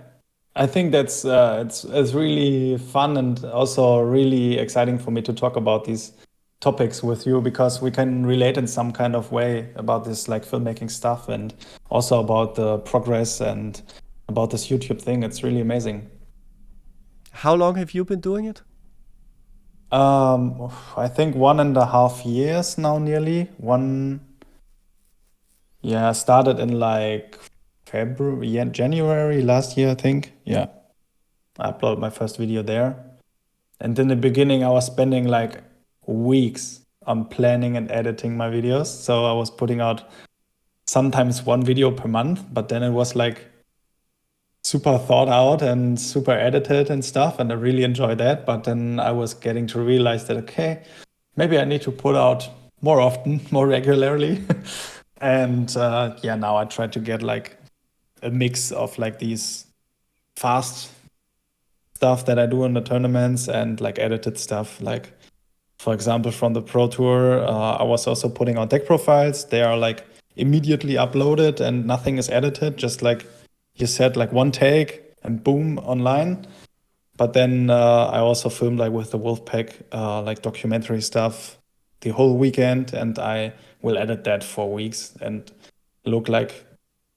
I think that's it's really fun and also really exciting for me to talk about these topics with you because we can relate in some kind of way about this like filmmaking stuff and also about the progress and about this YouTube thing. It's really amazing. How long have you been doing it? I think 1.5 years now, nearly one. Yeah, I started in like February, yeah, January last year, I think. Yeah, I uploaded my first video there. And in the beginning, I was spending like weeks on planning and editing my videos. So I was putting out sometimes one video per month, but then it was like super thought out and super edited and stuff. And I really enjoyed that. But then I was getting to realize that, okay, maybe I need to put out more often, more regularly. And yeah, now I try to get like a mix of like these fast stuff that I do in the tournaments and like edited stuff. Like, for example, from the Pro Tour, I was also putting out deck profiles. They are like immediately uploaded and nothing is edited, just like you said, like one take and boom, online. But then I also filmed like with the Wolfpack, like documentary stuff the whole weekend, and I will edit that for weeks and look like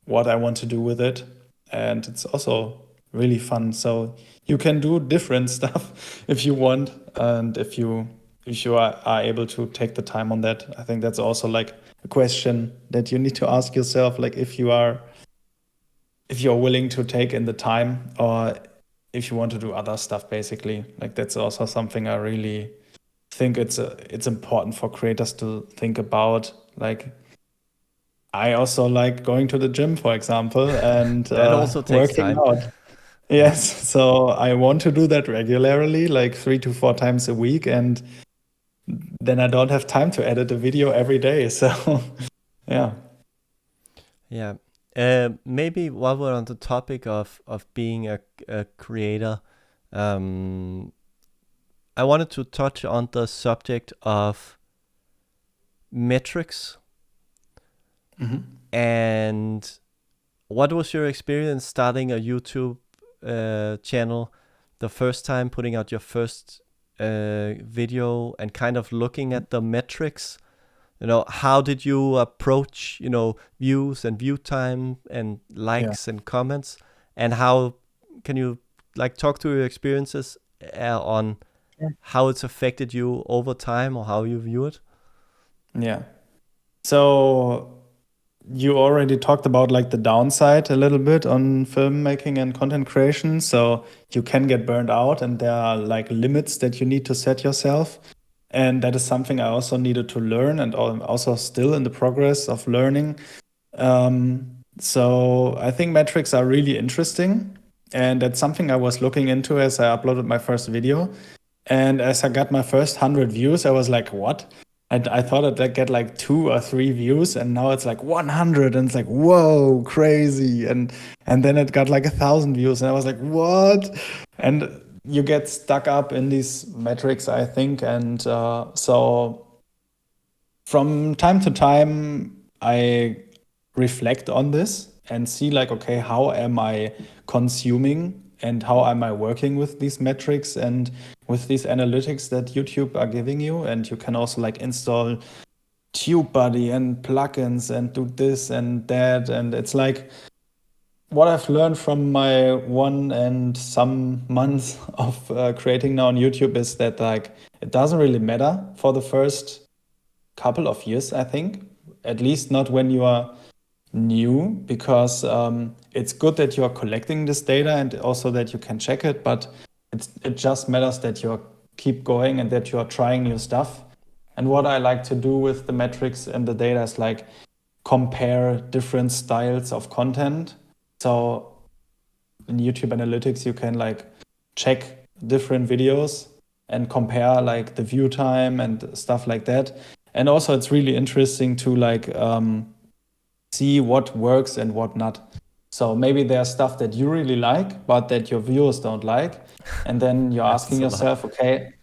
what I want to do with it. And it's also really fun. So you can do different stuff if you want, and if you are able to take the time on that. I think that's also like a question that you need to ask yourself, like if you're willing to take in the time, or if you want to do other stuff, basically. Like that's also something I really think it's important for creators to think about. Like I also like going to the gym, for example, and That also takes working time. out. Yes, so I want to do that regularly, like 3 to 4 times a week, and then I don't have time to edit a video every day. So yeah. Yeah. Maybe while we're on the topic of being a creator, I wanted to touch on the subject of metrics. And what was your experience starting a YouTube channel, the first time putting out your first video and kind of looking at the metrics? You know, how did you approach, you know, views and view time and likes and comments? And how can you like talk to your experiences on how it's affected you over time or how you view it? Yeah. So you already talked about like the downside a little bit on filmmaking and content creation. So you can get burned out, and there are like limits that you need to set yourself. And that is something I also needed to learn, and I'm also still in the progress of learning. So I think metrics are really interesting. And that's something I was looking into as I uploaded my first video. And as I got my first 100 views, I was like, what? I thought I'd get like 2 or 3 views, and now it's like 100, and it's like, whoa, crazy. And then it got like 1,000 views, and I was like, what? And you get stuck up in these metrics, I think. And so from time to time, I reflect on this and see like, okay, how am I consuming and how am I working with these metrics and with these analytics that YouTube are giving you? And you can also like install TubeBuddy and plugins and do this and that. And it's like what I've learned from my 1 and some months of creating now on YouTube is that like it doesn't really matter for the first couple of years, I think, at least not when you are new, because it's good that you are collecting this data and also that you can check it, but it just matters that you keep going and that you are trying new stuff. And what I like to do with the metrics and the data is like compare different styles of content. So in YouTube Analytics, you can like check different videos and compare like the view time and stuff like that. And also it's really interesting to like see what works and what not. So maybe there's stuff that you really like, but that your viewers don't like. And then you're asking yourself, okay,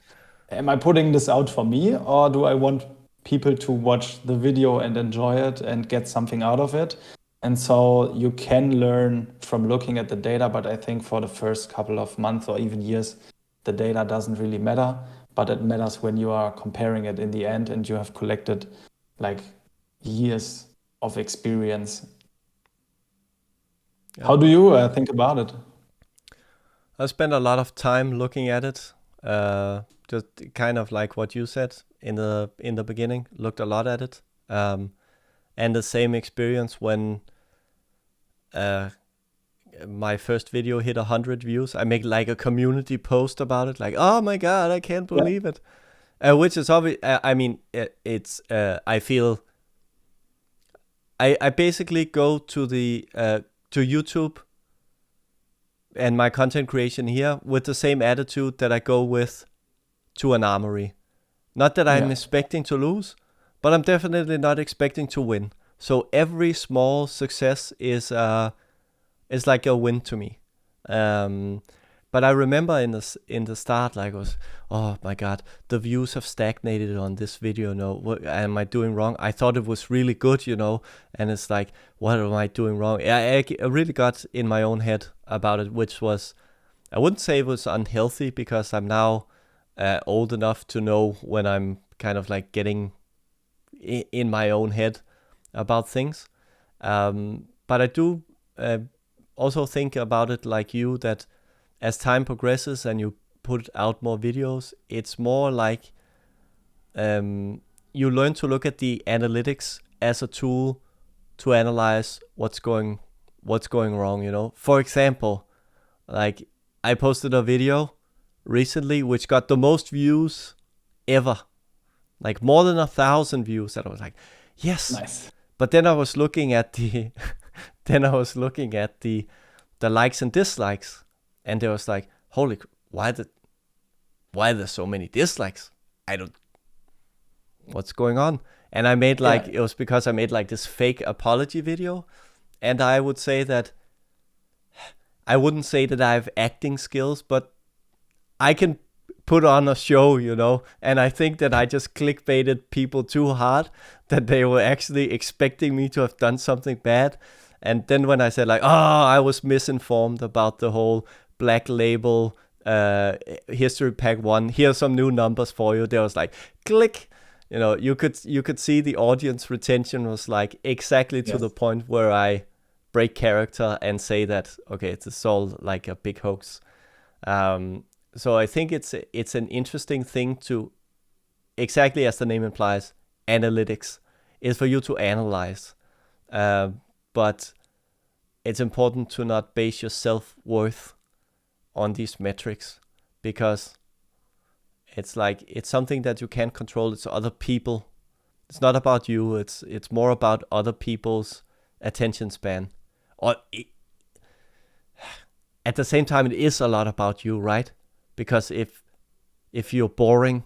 am I putting this out for me, or do I want people to watch the video and enjoy it and get something out of it? And so you can learn from looking at the data, but I think for the first couple of months or even years, the data doesn't really matter. but it matters when you are comparing it in the end and you have collected like years of experience. Yeah. How do you think about it? I spent a lot of time looking at it. Just kind of like what you said in the beginning. Looked a lot at it. And the same experience when my first video hit 100 views. I make like a community post about it, like, oh my god, I can't believe it. Which is obvious. I mean, it's. I feel. I basically go to the to YouTube and my content creation here with the same attitude that I go with to an armory. Not that I'm expecting to lose, but I'm definitely not expecting to win. So every small success is like a win to me. But I remember in the start, like, I was, oh my god, the views have stagnated on this video. No, what am I doing wrong? I thought it was really good, and it's like, what am I doing wrong? I really got in my own head about it, which was, I wouldn't say it was unhealthy, because I'm now old enough to know when I'm kind of like getting in my own head about things. But I do also think about it like you, that as time progresses and you put out more videos, it's more like you learn to look at the analytics as a tool to analyze what's going wrong. For example, like, I posted a video recently which got the most views ever, like more than 1,000 views, and I was like, yes. Nice. But then I was looking at the the likes and dislikes, and there was like, holy, why there's so many dislikes? What's going on? And I made like, it was because I made like this fake apology video, and I would say that, I wouldn't say that I have acting skills, but I can put on a show, and I think that I just clickbaited people too hard, that they were actually expecting me to have done something bad. And then when I said like, I was misinformed about the whole Black Label history pack 1, here's some new numbers for you, there was like, click. You could see the audience retention was like exactly to the point where I break character and say that, okay, it's all like a big hoax. So I think it's an interesting thing to, exactly as the name implies, analytics is for you to analyze. But it's important to not base your self-worth on these metrics, because it's like, it's something that you can't control. It's other people. It's not about you. It's more about other people's attention span. At the same time, it is a lot about you, right? Because if you're boring,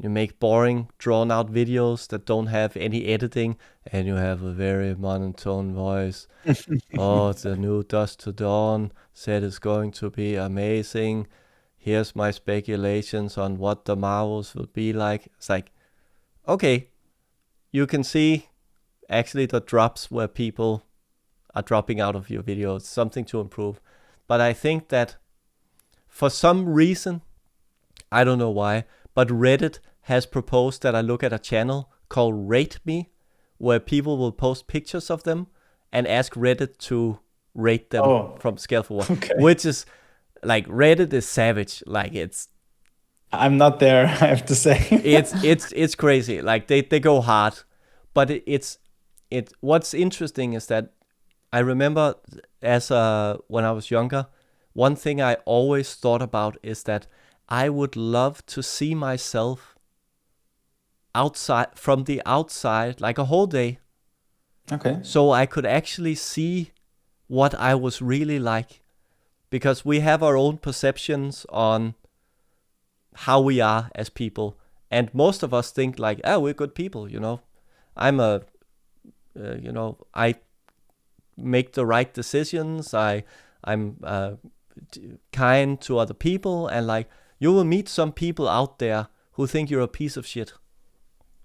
you make boring, drawn-out videos that don't have any editing, and you have a very monotone voice. The new Dust to Dawn said it's going to be amazing. Here's my speculations on what the Marvels will be like. It's like, okay, you can see actually the drops where people are dropping out of your videos, something to improve. But I think that for some reason, I don't know why, but Reddit has proposed that I look at a channel called Rate Me, where people will post pictures of them and ask Reddit to rate them from scale for 1, which is like, Reddit is savage. Like, I'm not there, I have to say. it's crazy. Like, they go hard, but what's interesting is that I remember when I was younger, one thing I always thought about is that I would love to see myself from the outside, like a whole day. Okay. So I could actually see what I was really like, because we have our own perceptions on how we are as people, and most of us think like, we're good people, I'm I make the right decisions, I'm kind to other people, and like, you will meet some people out there who think you're a piece of shit.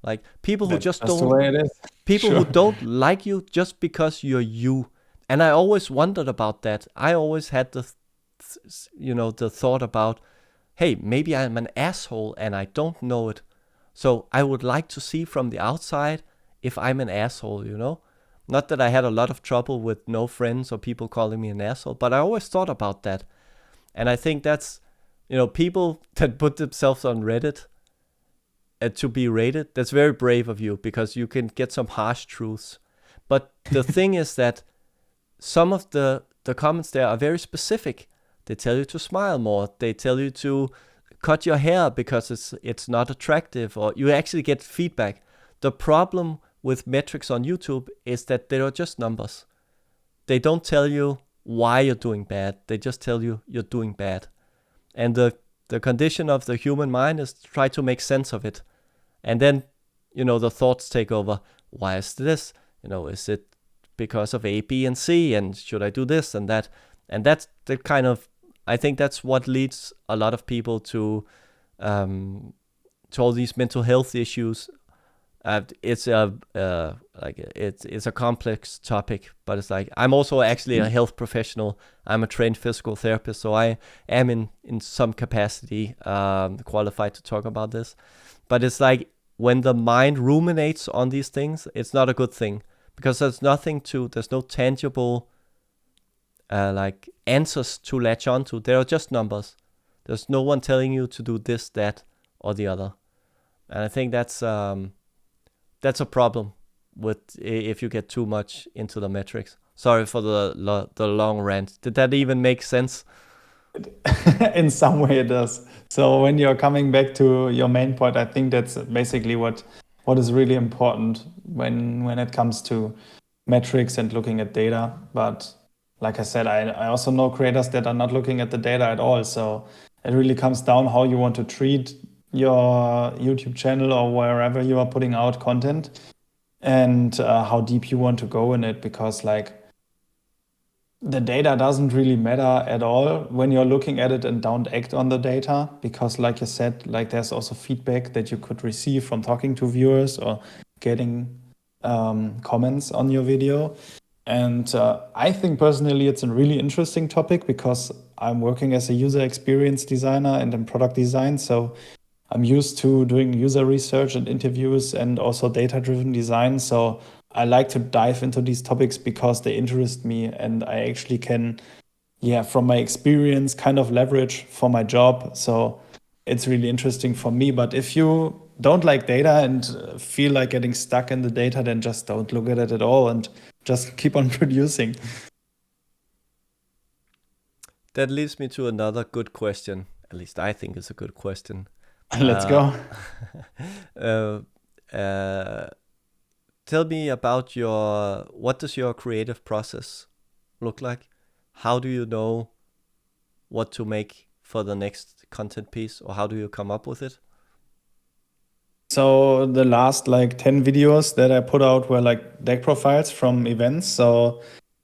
Like, people who just don't, the way it is. People who don't like you just because you're you. And I always wondered about that. I always had the thought about, hey, maybe I'm an asshole and I don't know it. So I would like to see from the outside if I'm an asshole, you know? Not that I had a lot of trouble with no friends or people calling me an asshole, but I always thought about that. And I think that's, people that put themselves on Reddit to be rated, that's very brave of you, because you can get some harsh truths. But the thing is that some of the comments there are very specific. They tell you to smile more. They tell you to cut your hair because it's not attractive, or you actually get feedback. The problem with metrics on YouTube is that they are just numbers. They don't tell you why you're doing bad. They just tell you you're doing bad. And the condition of the human mind is to try to make sense of it. And then, the thoughts take over. Why is this? Is it because of A, B, and C? And should I do this and that? And that's the kind of, I think that's what leads a lot of people to all these mental health issues. It's a complex topic, but it's like, I'm also actually a health professional. I'm a trained physical therapist, so I am in some capacity qualified to talk about this. But it's like, when the mind ruminates on these things, it's not a good thing, because there's no tangible answers to latch onto. They are just numbers. There's no one telling you to do this, that, or the other. And I think that's a problem with if you get too much into the metrics. Sorry for the long rant. Did that even make sense? In some way it does. So when you're coming back to your main point, I think that's basically what is really important when it comes to metrics and looking at data. But like I said, I also know creators that are not looking at the data at all. So it really comes down how you want to treat your YouTube channel or wherever you are putting out content, and how deep you want to go in it, because the data doesn't really matter at all when you're looking at it and don't act on the data, because like you said, there's also feedback that you could receive from talking to viewers or getting comments on your video. And I think personally it's a really interesting topic, because I'm working as a user experience designer and in product design. So I'm used to doing user research and interviews and also data-driven design. So I like to dive into these topics because they interest me, and I actually can, from my experience, kind of leverage for my job. So it's really interesting for me. But if you don't like data and feel like getting stuck in the data, then just don't look at it at all and just keep on producing. That leads me to another good question. At least I think it's a good question. Let's go. Tell me about what does your creative process look like? How do you know what to make for the next content piece, or how do you come up with it? So the last 10 videos that I put out were deck profiles from events. So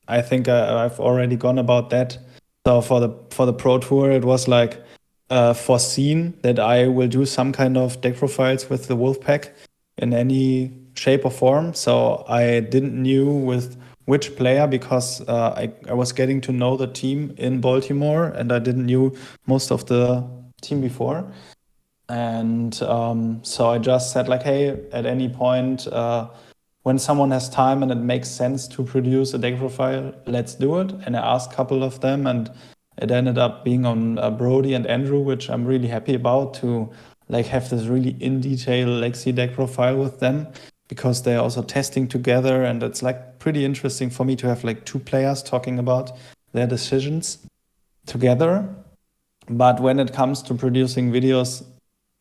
I think I've already gone about that. So for the Pro Tour, it was foreseen that I will do some kind of deck profiles with the Wolfpack in any shape or form. So I didn't knew with which player, because I was getting to know the team in Baltimore, and I didn't knew most of the team before. And so I just said hey, at any point, when someone has time and it makes sense to produce a deck profile, let's do it. And I asked a couple of them, and it ended up being on Brody and Andrew, which I'm really happy about, to have this really in detail Lexi deck profile with them, because they're also testing together, and it's pretty interesting for me to have two players talking about their decisions together. But when it comes to producing videos,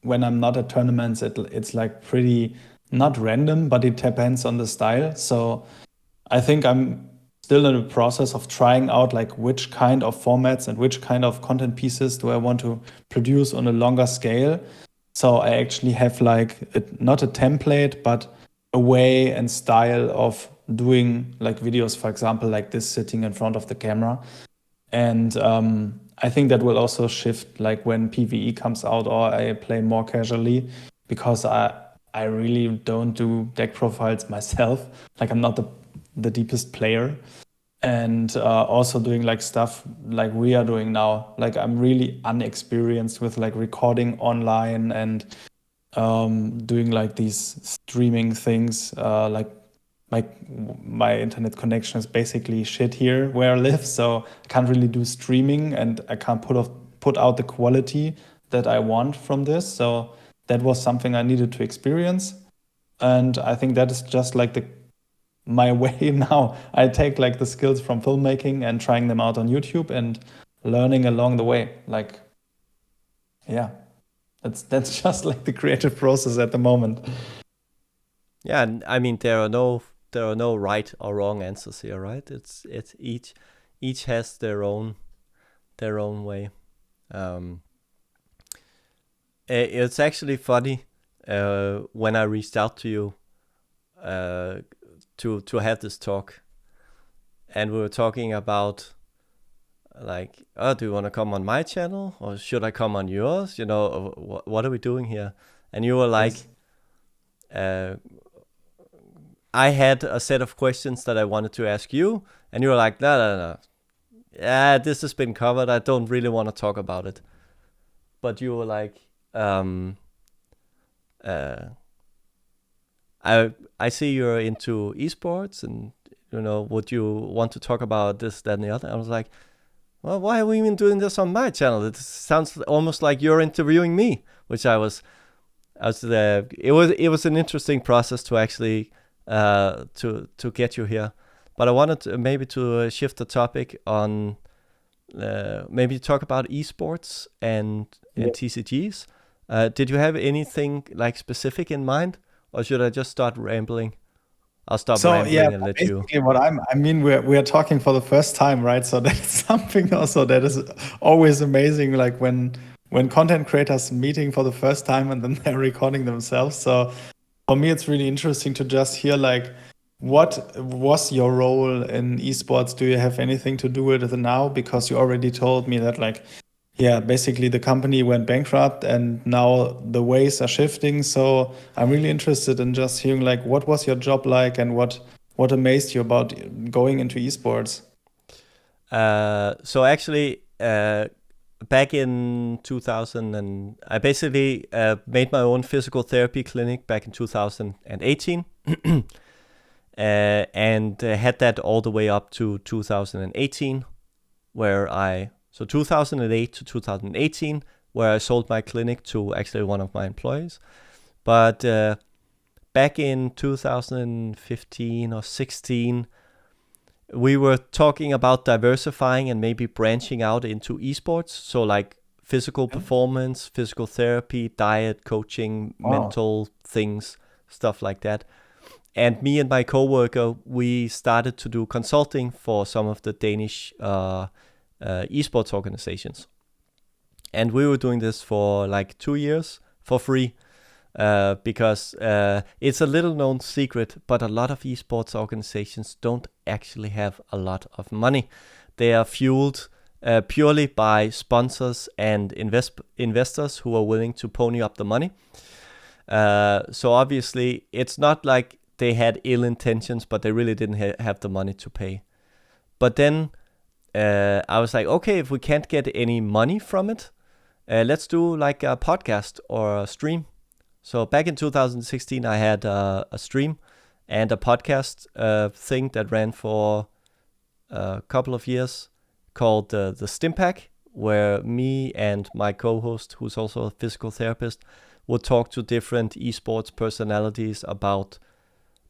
when I'm not at tournaments, it's pretty not random, but it depends on the style. So I think I'm still in the process of trying out which kind of formats and which kind of content pieces do I want to produce on a longer scale. So I actually have not a template, but a way and style of doing videos, for example, this, sitting in front of the camera. And I think that will also shift when PvE comes out, or I play more casually, because I really don't do deck profiles myself. I'm not the deepest player. and also doing like stuff like we are doing now. Like I'm really unexperienced with like recording online and doing like these streaming things. My internet connection is basically shit here where I live, so I can't really do streaming, and I can't put out the quality that I want from this. So that was something I needed to experience, and I think that is just like my way now. I take like the skills from filmmaking and trying them out on YouTube and learning along the way. Like, yeah, that's just like the creative process at the moment. Yeah, and I mean there are no right or wrong answers here, right? It's each has their own way. It's actually funny when I reached out to you to have this talk, and we were talking about like, oh, do you want to come on my channel or should I come on yours? You know, what are we doing here? And you were like, yes. I had a set of questions that I wanted to ask you, and you were like, no. Yeah, this has been covered. I don't really want to talk about it. But you were like, I see you're into esports, and you know, would you want to talk about this, that, and the other? I was like, well, why are we even doing this on my channel? It sounds almost like you're interviewing me, which it was an interesting process to actually to get you here. But I wanted to, maybe to shift the topic on maybe talk about esports and TCGs. Did you have anything like specific in mind, or should I just start rambling? I'll stop rambling and let you. We're talking for the first time, right? So that's something also that is always amazing. Like when content creators meeting for the first time and then they're recording themselves. So for me, it's really interesting to just hear like, what was your role in esports? Do you have anything to do with it now? Because you already told me that like, yeah, basically the company went bankrupt and now the ways are shifting. So I'm really interested in just hearing like, what was your job like and what amazed you about going into esports? So actually, back in 2000, and I basically made my own physical therapy clinic back in 2018. And had that all the way up to 2018, so 2008 to 2018, where I sold my clinic to actually one of my employees. But back in 2015 or 16, we were talking about diversifying and maybe branching out into esports. So like physical performance, physical therapy, diet, coaching, mental things, stuff like that. And me and my coworker, we started to do consulting for some of the Danish esports organizations. And we were doing this for like 2 years for free because it's a little known secret, but a lot of esports organizations don't actually have a lot of money. They are fueled purely by sponsors and investors who are willing to pony up the money. So obviously, it's not like they had ill intentions, but they really didn't have the money to pay. But then I was like, okay, if we can't get any money from it, let's do like a podcast or a stream. So back in 2016, I had a stream and a podcast thing that ran for a couple of years called the Stimpack, where me and my co-host, who's also a physical therapist, would talk to different esports personalities about,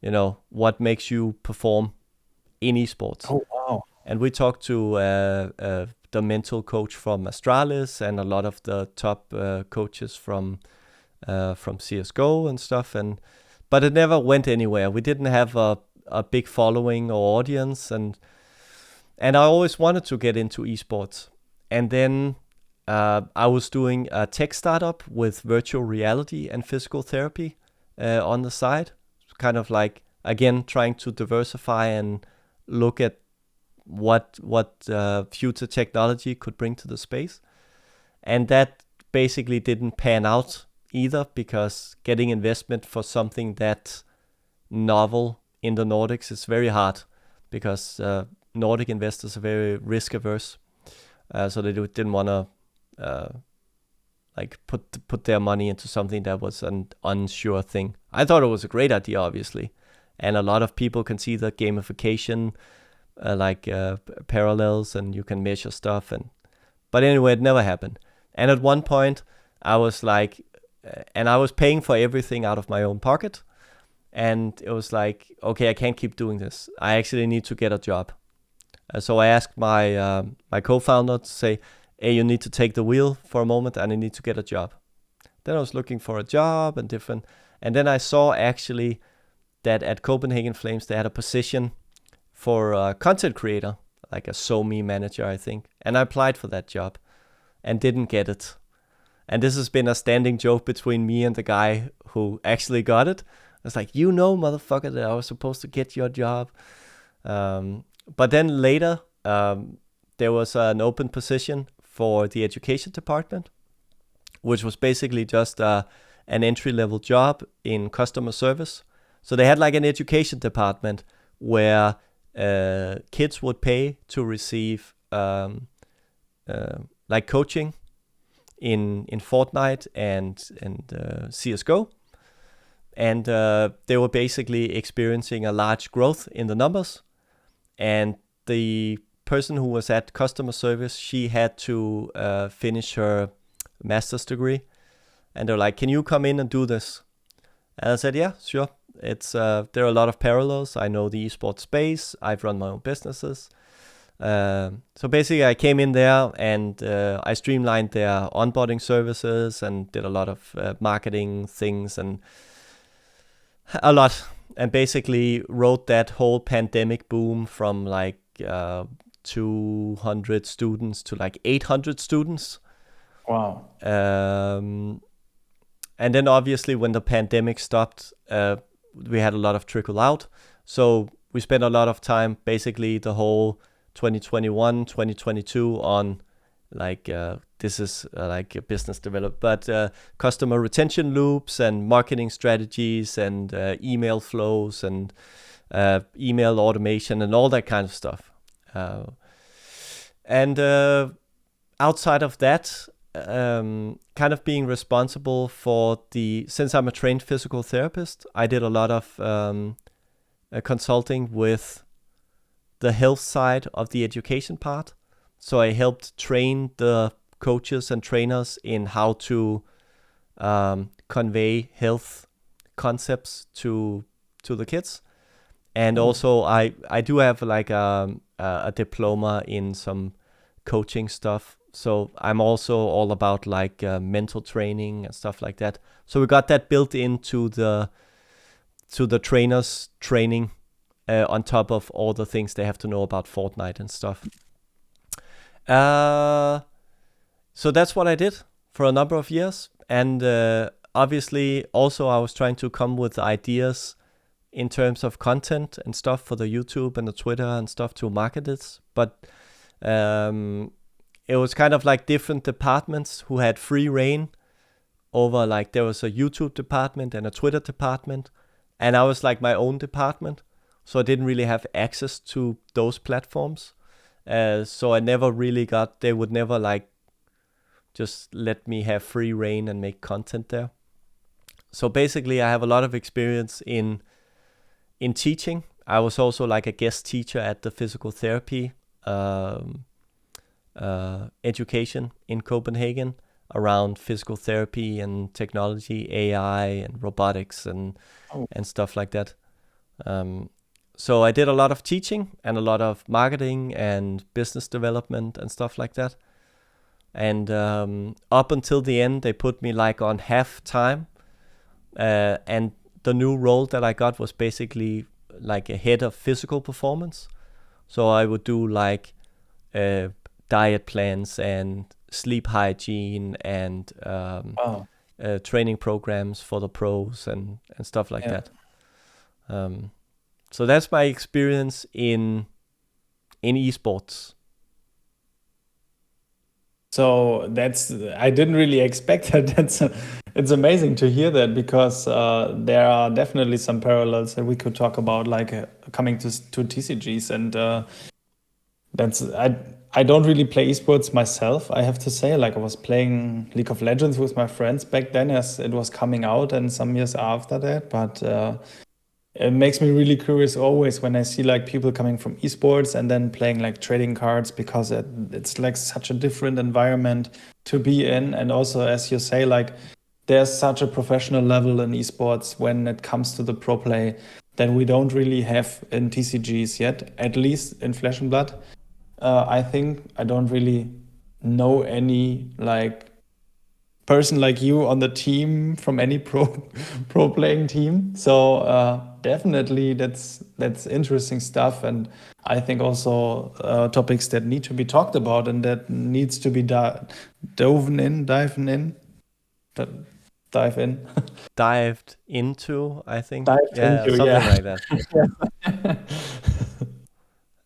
you know, what makes you perform in esports. Oh, wow. And we talked to the mental coach from Astralis and a lot of the top coaches from CSGO and stuff. But it never went anywhere. We didn't have a big following or audience. And I always wanted to get into esports. And then I was doing a tech startup with virtual reality and physical therapy on the side. Kind of like, again, trying to diversify and look at what future technology could bring to the space. And that basically didn't pan out either, because getting investment for something that novel in the Nordics is very hard, because Nordic investors are very risk averse, so they didn't want to like put their money into something that was an unsure thing. I thought it was a great idea, obviously, and a lot of people can see the gamification, parallels, and you can measure stuff. But anyway, it never happened. And at one point, I was like, and I was paying for everything out of my own pocket, and it was like, okay, I can't keep doing this. I actually need to get a job. So I asked my co-founder to say, hey, you need to take the wheel for a moment and I need to get a job. Then I was looking for a job and then I saw actually that at Copenhagen Flames, they had a position for a content creator, like a SoMe manager, I think. And I applied for that job and didn't get it. And this has been a standing joke between me and the guy who actually got it. I was like, motherfucker, that I was supposed to get your job. But then later, there was an open position for the education department, which was basically just an entry-level job in customer service. So they had like an education department where kids would pay to receive like coaching in Fortnite and CSGO. And they were basically experiencing a large growth in the numbers. And the person who was at customer service, she had to finish her master's degree. And they're like, can you come in and do this? And I said, yeah, sure. It's there are a lot of parallels. I know the esports space. I've run my own businesses. So basically, I came in there and I streamlined their onboarding services and did a lot of marketing things and a lot. And basically wrote that whole pandemic boom from like 200 students to like 800 students. Wow. And then obviously when the pandemic stopped, we had a lot of trickle out. So we spent a lot of time, basically the whole 2021, 2022 on like, this is like a business development, but customer retention loops and marketing strategies and email flows and email automation and all that kind of stuff. And outside of that, kind of being responsible for since I'm a trained physical therapist, I did a lot of consulting with the health side of the education part. So I helped train the coaches and trainers in how to convey health concepts to the kids. And also I do have like a diploma in some coaching stuff. So I'm also all about like mental training and stuff like that. So we got that built into the trainers training on top of all the things they have to know about Fortnite and stuff. So that's what I did for a number of years. And obviously also I was trying to come with ideas in terms of content and stuff for the YouTube and the Twitter and stuff to market it. But it was kind of like different departments who had free reign over, like there was a YouTube department and a Twitter department. And I was like my own department. So I didn't really have access to those platforms. So I never really they would never like just let me have free reign and make content there. So basically I have a lot of experience in teaching. I was also like a guest teacher at the physical therapy education in Copenhagen around physical therapy and technology, AI and robotics and stuff like that. So I did a lot of teaching and a lot of marketing and business development and stuff like that. And up until the end, they put me like on half time. And the new role that I got was basically like a head of physical performance. So I would do like diet plans and sleep hygiene and training programs for the pros and stuff like that. So that's my experience in esports. So I didn't really expect that. It's amazing to hear that, because there are definitely some parallels that we could talk about, like coming to TCGs. And That's I don't really play esports myself, I have to say. Like I was playing League of Legends with my friends back then as it was coming out and some years after that. But it makes me really curious always when I see like people coming from esports and then playing like trading cards, because it's like such a different environment to be in. And also, as you say, like there's such a professional level in esports when it comes to the pro play that we don't really have in TCGs yet, at least in Flesh and Blood. I think I don't really know any like person like you on the team from any pro playing team. So definitely that's interesting stuff, and I think also topics that need to be talked about and that needs to be dive in. Dived into, I think. Dived Yeah, into, something yeah. like that.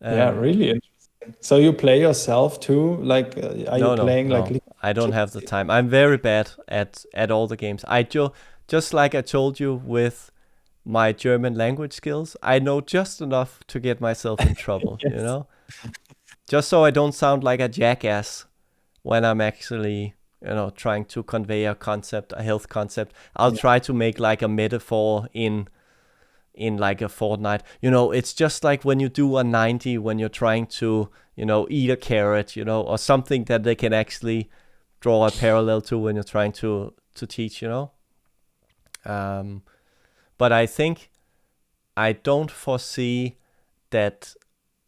Yeah, really interesting. So you play yourself too? Like, are you playing like No. League I of don't have the Legends? time. I'm very bad at all the games. Just like I told you with my German language skills, I know just enough to get myself in trouble, you Yes. know? Just so I don't sound like a jackass when I'm actually, trying to convey a concept, a health concept. I'll Yeah. try to make like a metaphor in like a fortnight. It's just like when you do a 90 when you're trying to, eat a carrot, or something that they can actually draw a parallel to when you're trying to teach, but I think I don't foresee that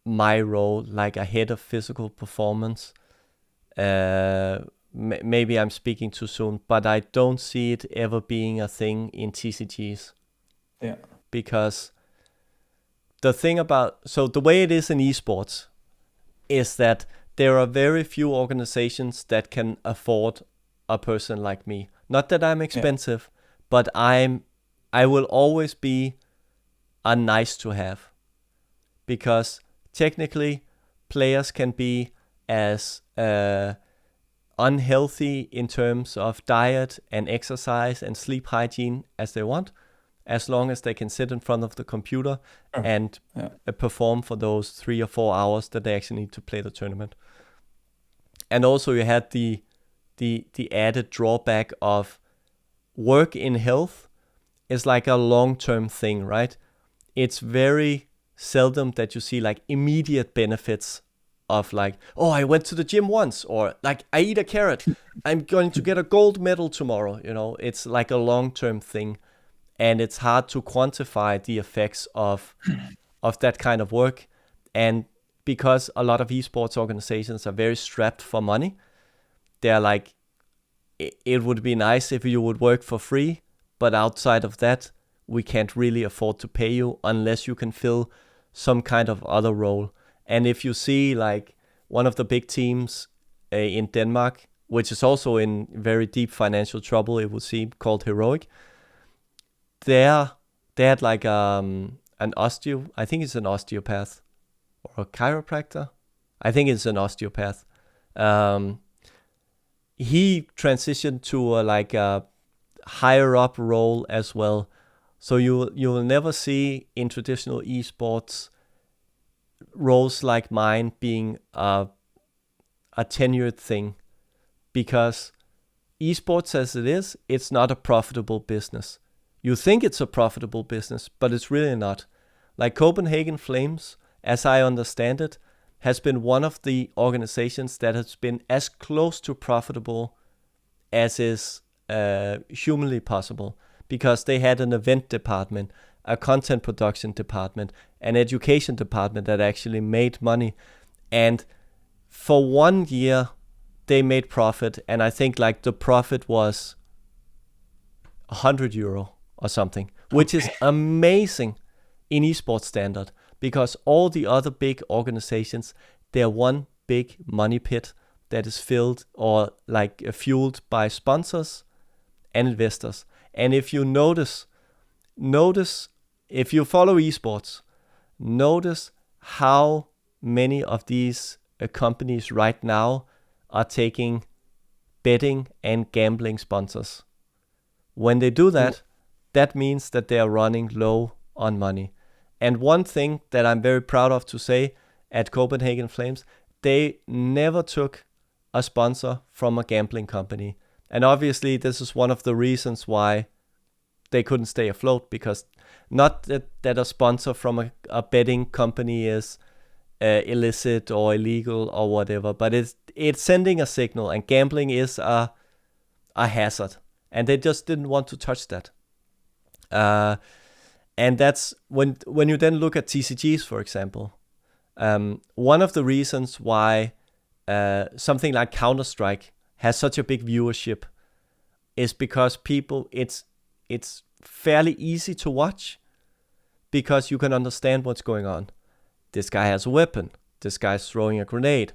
my role, like a head of physical performance, maybe I'm speaking too soon, but I don't see it ever being a thing in TCGs. Yeah. Because the way it is in esports is that there are very few organizations that can afford a person like me. Not that I'm expensive, but I will always be a nice to have, because technically players can be as unhealthy in terms of diet and exercise and sleep hygiene as they want, as long as they can sit in front of the computer and perform for those 3 or 4 hours that they actually need to play the tournament. And also you had the added drawback of work in health is like a long-term thing, right? It's very seldom that you see like immediate benefits of like, oh, I went to the gym once, or like I eat a carrot, I'm going to get a gold medal tomorrow. It's like a long-term thing, and it's hard to quantify the effects of that kind of work. And because a lot of esports organizations are very strapped for money, they're like, it would be nice if you would work for free, but outside of that, we can't really afford to pay you unless you can fill some kind of other role. And if you see like one of the big teams in Denmark, which is also in very deep financial trouble, it would seem, called Heroic, they had like an I think it's an osteopath or a chiropractor. I think it's an osteopath. He transitioned to a higher up role as well. So you will never see in traditional esports roles like mine being a tenured thing, because esports as it is, it's not a profitable business. You think it's a profitable business, but it's really not. Like Copenhagen Flames, as I understand it, has been one of the organizations that has been as close to profitable as is humanly possible, because they had an event department, a content production department, an education department that actually made money. And for 1 year, they made profit, and I think like the profit was €100 or something, which is amazing in esports standard, because all the other big organizations, they're one big money pit that is filled or like fueled by sponsors and investors. And if you notice if you follow esports, notice how many of these companies right now are taking betting and gambling sponsors. When they do that, that means that they are running low on money. And one thing that I'm very proud of to say at Copenhagen Flames, they never took a sponsor from a gambling company. And obviously this is one of the reasons why they couldn't stay afloat, because not that a sponsor from a betting company is illicit or illegal or whatever, but it's sending a signal, and gambling is a hazard, and they just didn't want to touch that. And that's when you then look at TCGs, for example. One of the reasons why something like Counter-Strike has such a big viewership is because people, it's fairly easy to watch, because you can understand what's going on. This guy has a weapon. This guy's throwing a grenade.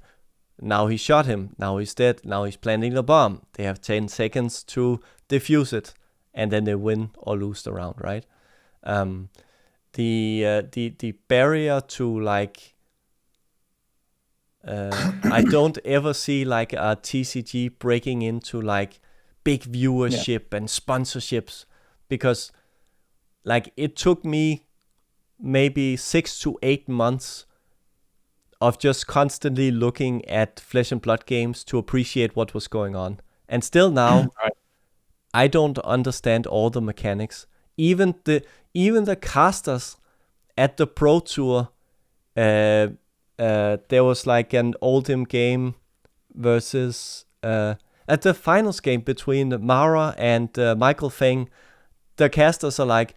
Now he shot him. Now he's dead. Now he's planting the bomb. They have 10 seconds to defuse it, and then they win or lose the round, right? The barrier to like, I don't ever see like a TCG breaking into like big viewership and sponsorships, because like it took me maybe 6 to 8 months of just constantly looking at Flesh and Blood games to appreciate what was going on. And still now, I don't understand all the mechanics. Even the casters at the Pro Tour, there was like an Oldhim game versus at the finals game between Mara and Michael Feng. The casters are like,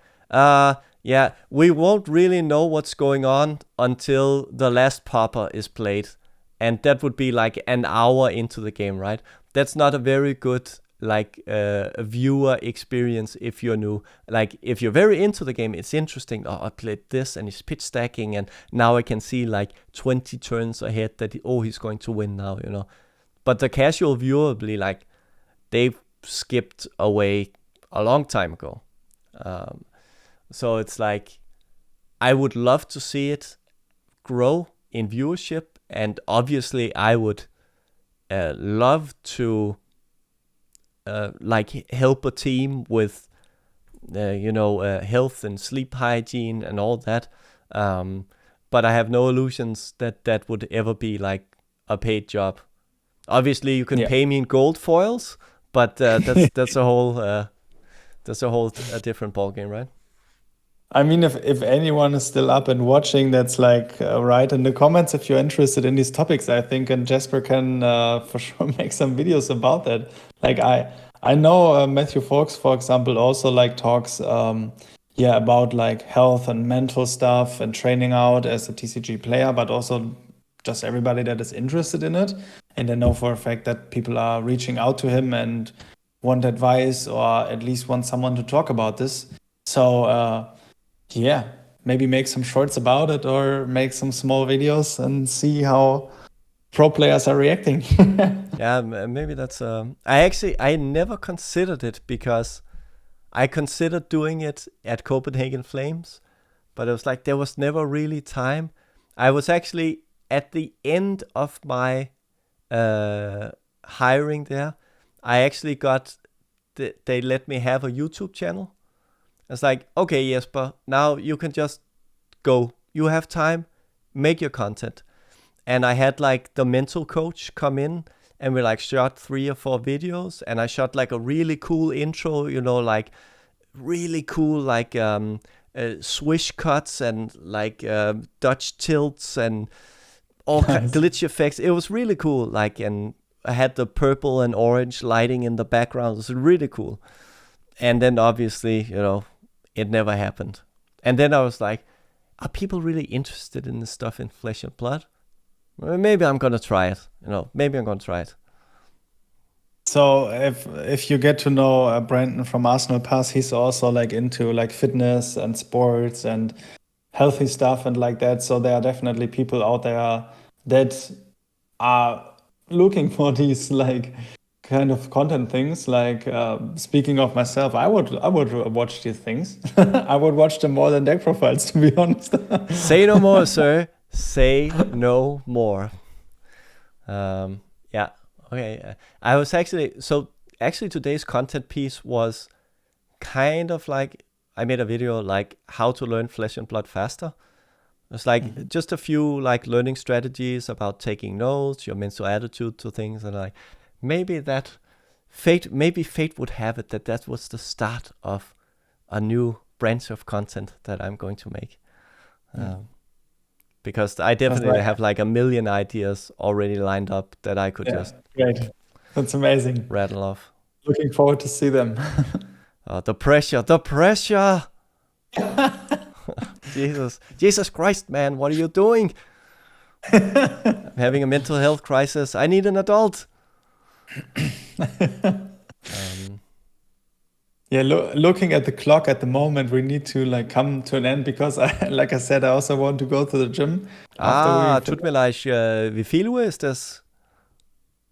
yeah, we won't really know what's going on until the last popper is played. And that would be like an hour into the game, right? That's not a very good like a viewer experience if you're new. Like if you're very into the game, it's interesting. Oh, I played this and he's pitch stacking, and now I can see like 20 turns ahead that he's going to win now, you know. But the casual viewer will be like, they've skipped away a long time ago. So it's like, I would love to see it grow in viewership, and obviously I would love to like help a team with health and sleep hygiene and all that, but I have no illusions that would ever be like a paid job. Obviously you can pay me in gold foils, but that's a whole different ballgame, right? I mean, if anyone is still up and watching, that's like write in the comments if you're interested in these topics, I think, and Jasper can for sure make some videos about that. Like I know Matthew Fawkes, for example, also like talks about like health and mental stuff and training out as a TCG player, but also just everybody that is interested in it. And I know for a fact that people are reaching out to him and want advice, or at least want someone to talk about this. So maybe make some shorts about it, or make some small videos and see how pro players are reacting. Yeah, maybe that's I never considered it, because I considered doing it at Copenhagen Flames, but it was like there was never really time. I was actually at the end of my hiring there. I actually they let me have a YouTube channel. It's like, okay, Jesper, now you can just go. You have time, make your content. And I had like the mental coach come in, and we like shot 3 or 4 videos, and I shot like a really cool intro, like really cool like swish cuts and like Dutch tilts and all kind of glitch effects. It was really cool. Like, and I had the purple and orange lighting in the background. It was really cool. And then obviously, it never happened. And then I was like, are people really interested in this stuff in Flesh and Blood? Maybe I'm going to try it. Maybe I'm going to try it. So if you get to know Brandon from Arsenal Pass, he's also like into like fitness and sports and healthy stuff and like that. So there are definitely people out there that are looking for these like kind of content things. Like speaking of myself, I would watch these things. I would watch them more than deck profiles, to be honest. Say no more, sir. Say no more. Yeah. Okay. I was actually today's content piece was kind of like, I made a video like how to learn Flesh and Blood faster. It's like just a few like learning strategies about taking notes, your mental attitude to things, and like maybe fate would have it that was the start of a new branch of content that I'm going to make. Because I definitely have like a million ideas already lined up that I could just great. That's amazing. Rattle off. Looking forward to see them. The pressure. Jesus Christ, man, what are you doing? I'm having a mental health crisis. I need an adult. Looking at the clock at the moment, we need to like come to an end because like I said, I also want to go to the gym. Tut mir leid, wie viel Uhr ist das?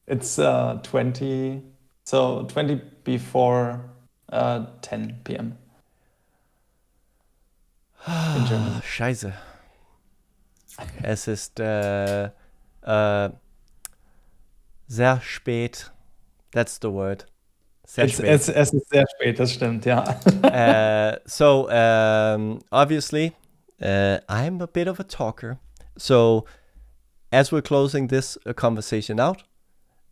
It's 20 before 10 p.m. in Germany. Scheiße. Es ist sehr spät. That's the word. Sehr spät. Es ist sehr spät, das stimmt, ja. So, obviously, I'm a bit of a talker. So, as we're closing this conversation out,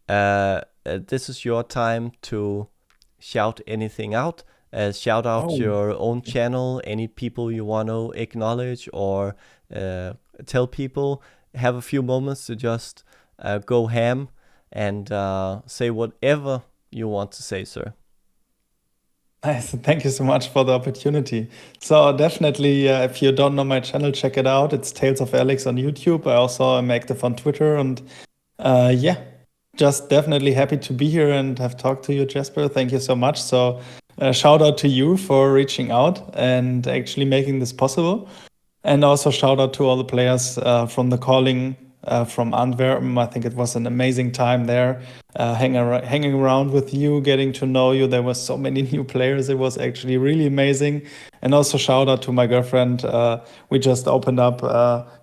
this is your time to shout anything out. Shout out your own channel, any people you want to acknowledge or tell people. Have a few moments to just go ham and say whatever you want to say, sir. Nice. Thank you so much for the opportunity. So definitely, if you don't know my channel, check it out. It's TalesOfAlex on YouTube. I also am active on Twitter. And just definitely happy to be here and have talked to you, Jesper. Thank you so much. So shout out to you for reaching out and actually making this possible. And also shout out to all the players from the calling from Antwerp. I think it was an amazing time there, hanging around with you, getting to know you. There were so many new players. It was actually really amazing. And also shout out to my girlfriend. We just opened up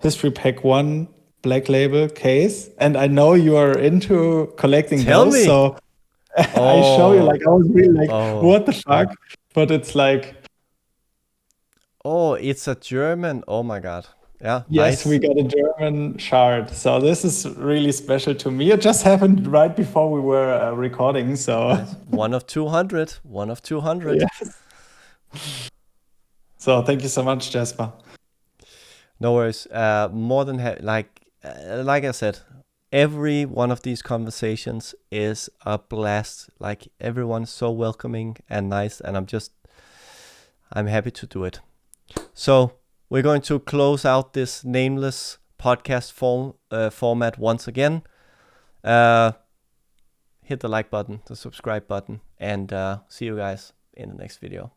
History Pack 1 Black Label case. And I know you are into collecting those. So I show you, like, I was really like, what the fuck? But it's like... Oh, it's a German. Oh my God. Yeah. Yes, nice. We got a German shard. So this is really special to me. It just happened right before we were recording. So nice. One of 200. One of 200. Yes. So thank you so much, Jesper. No worries. More than like I said, every one of these conversations is a blast. Like everyone's so welcoming and nice, and I'm happy to do it. So we're going to close out this nameless podcast format once again. Hit the like button, the subscribe button, and see you guys in the next video.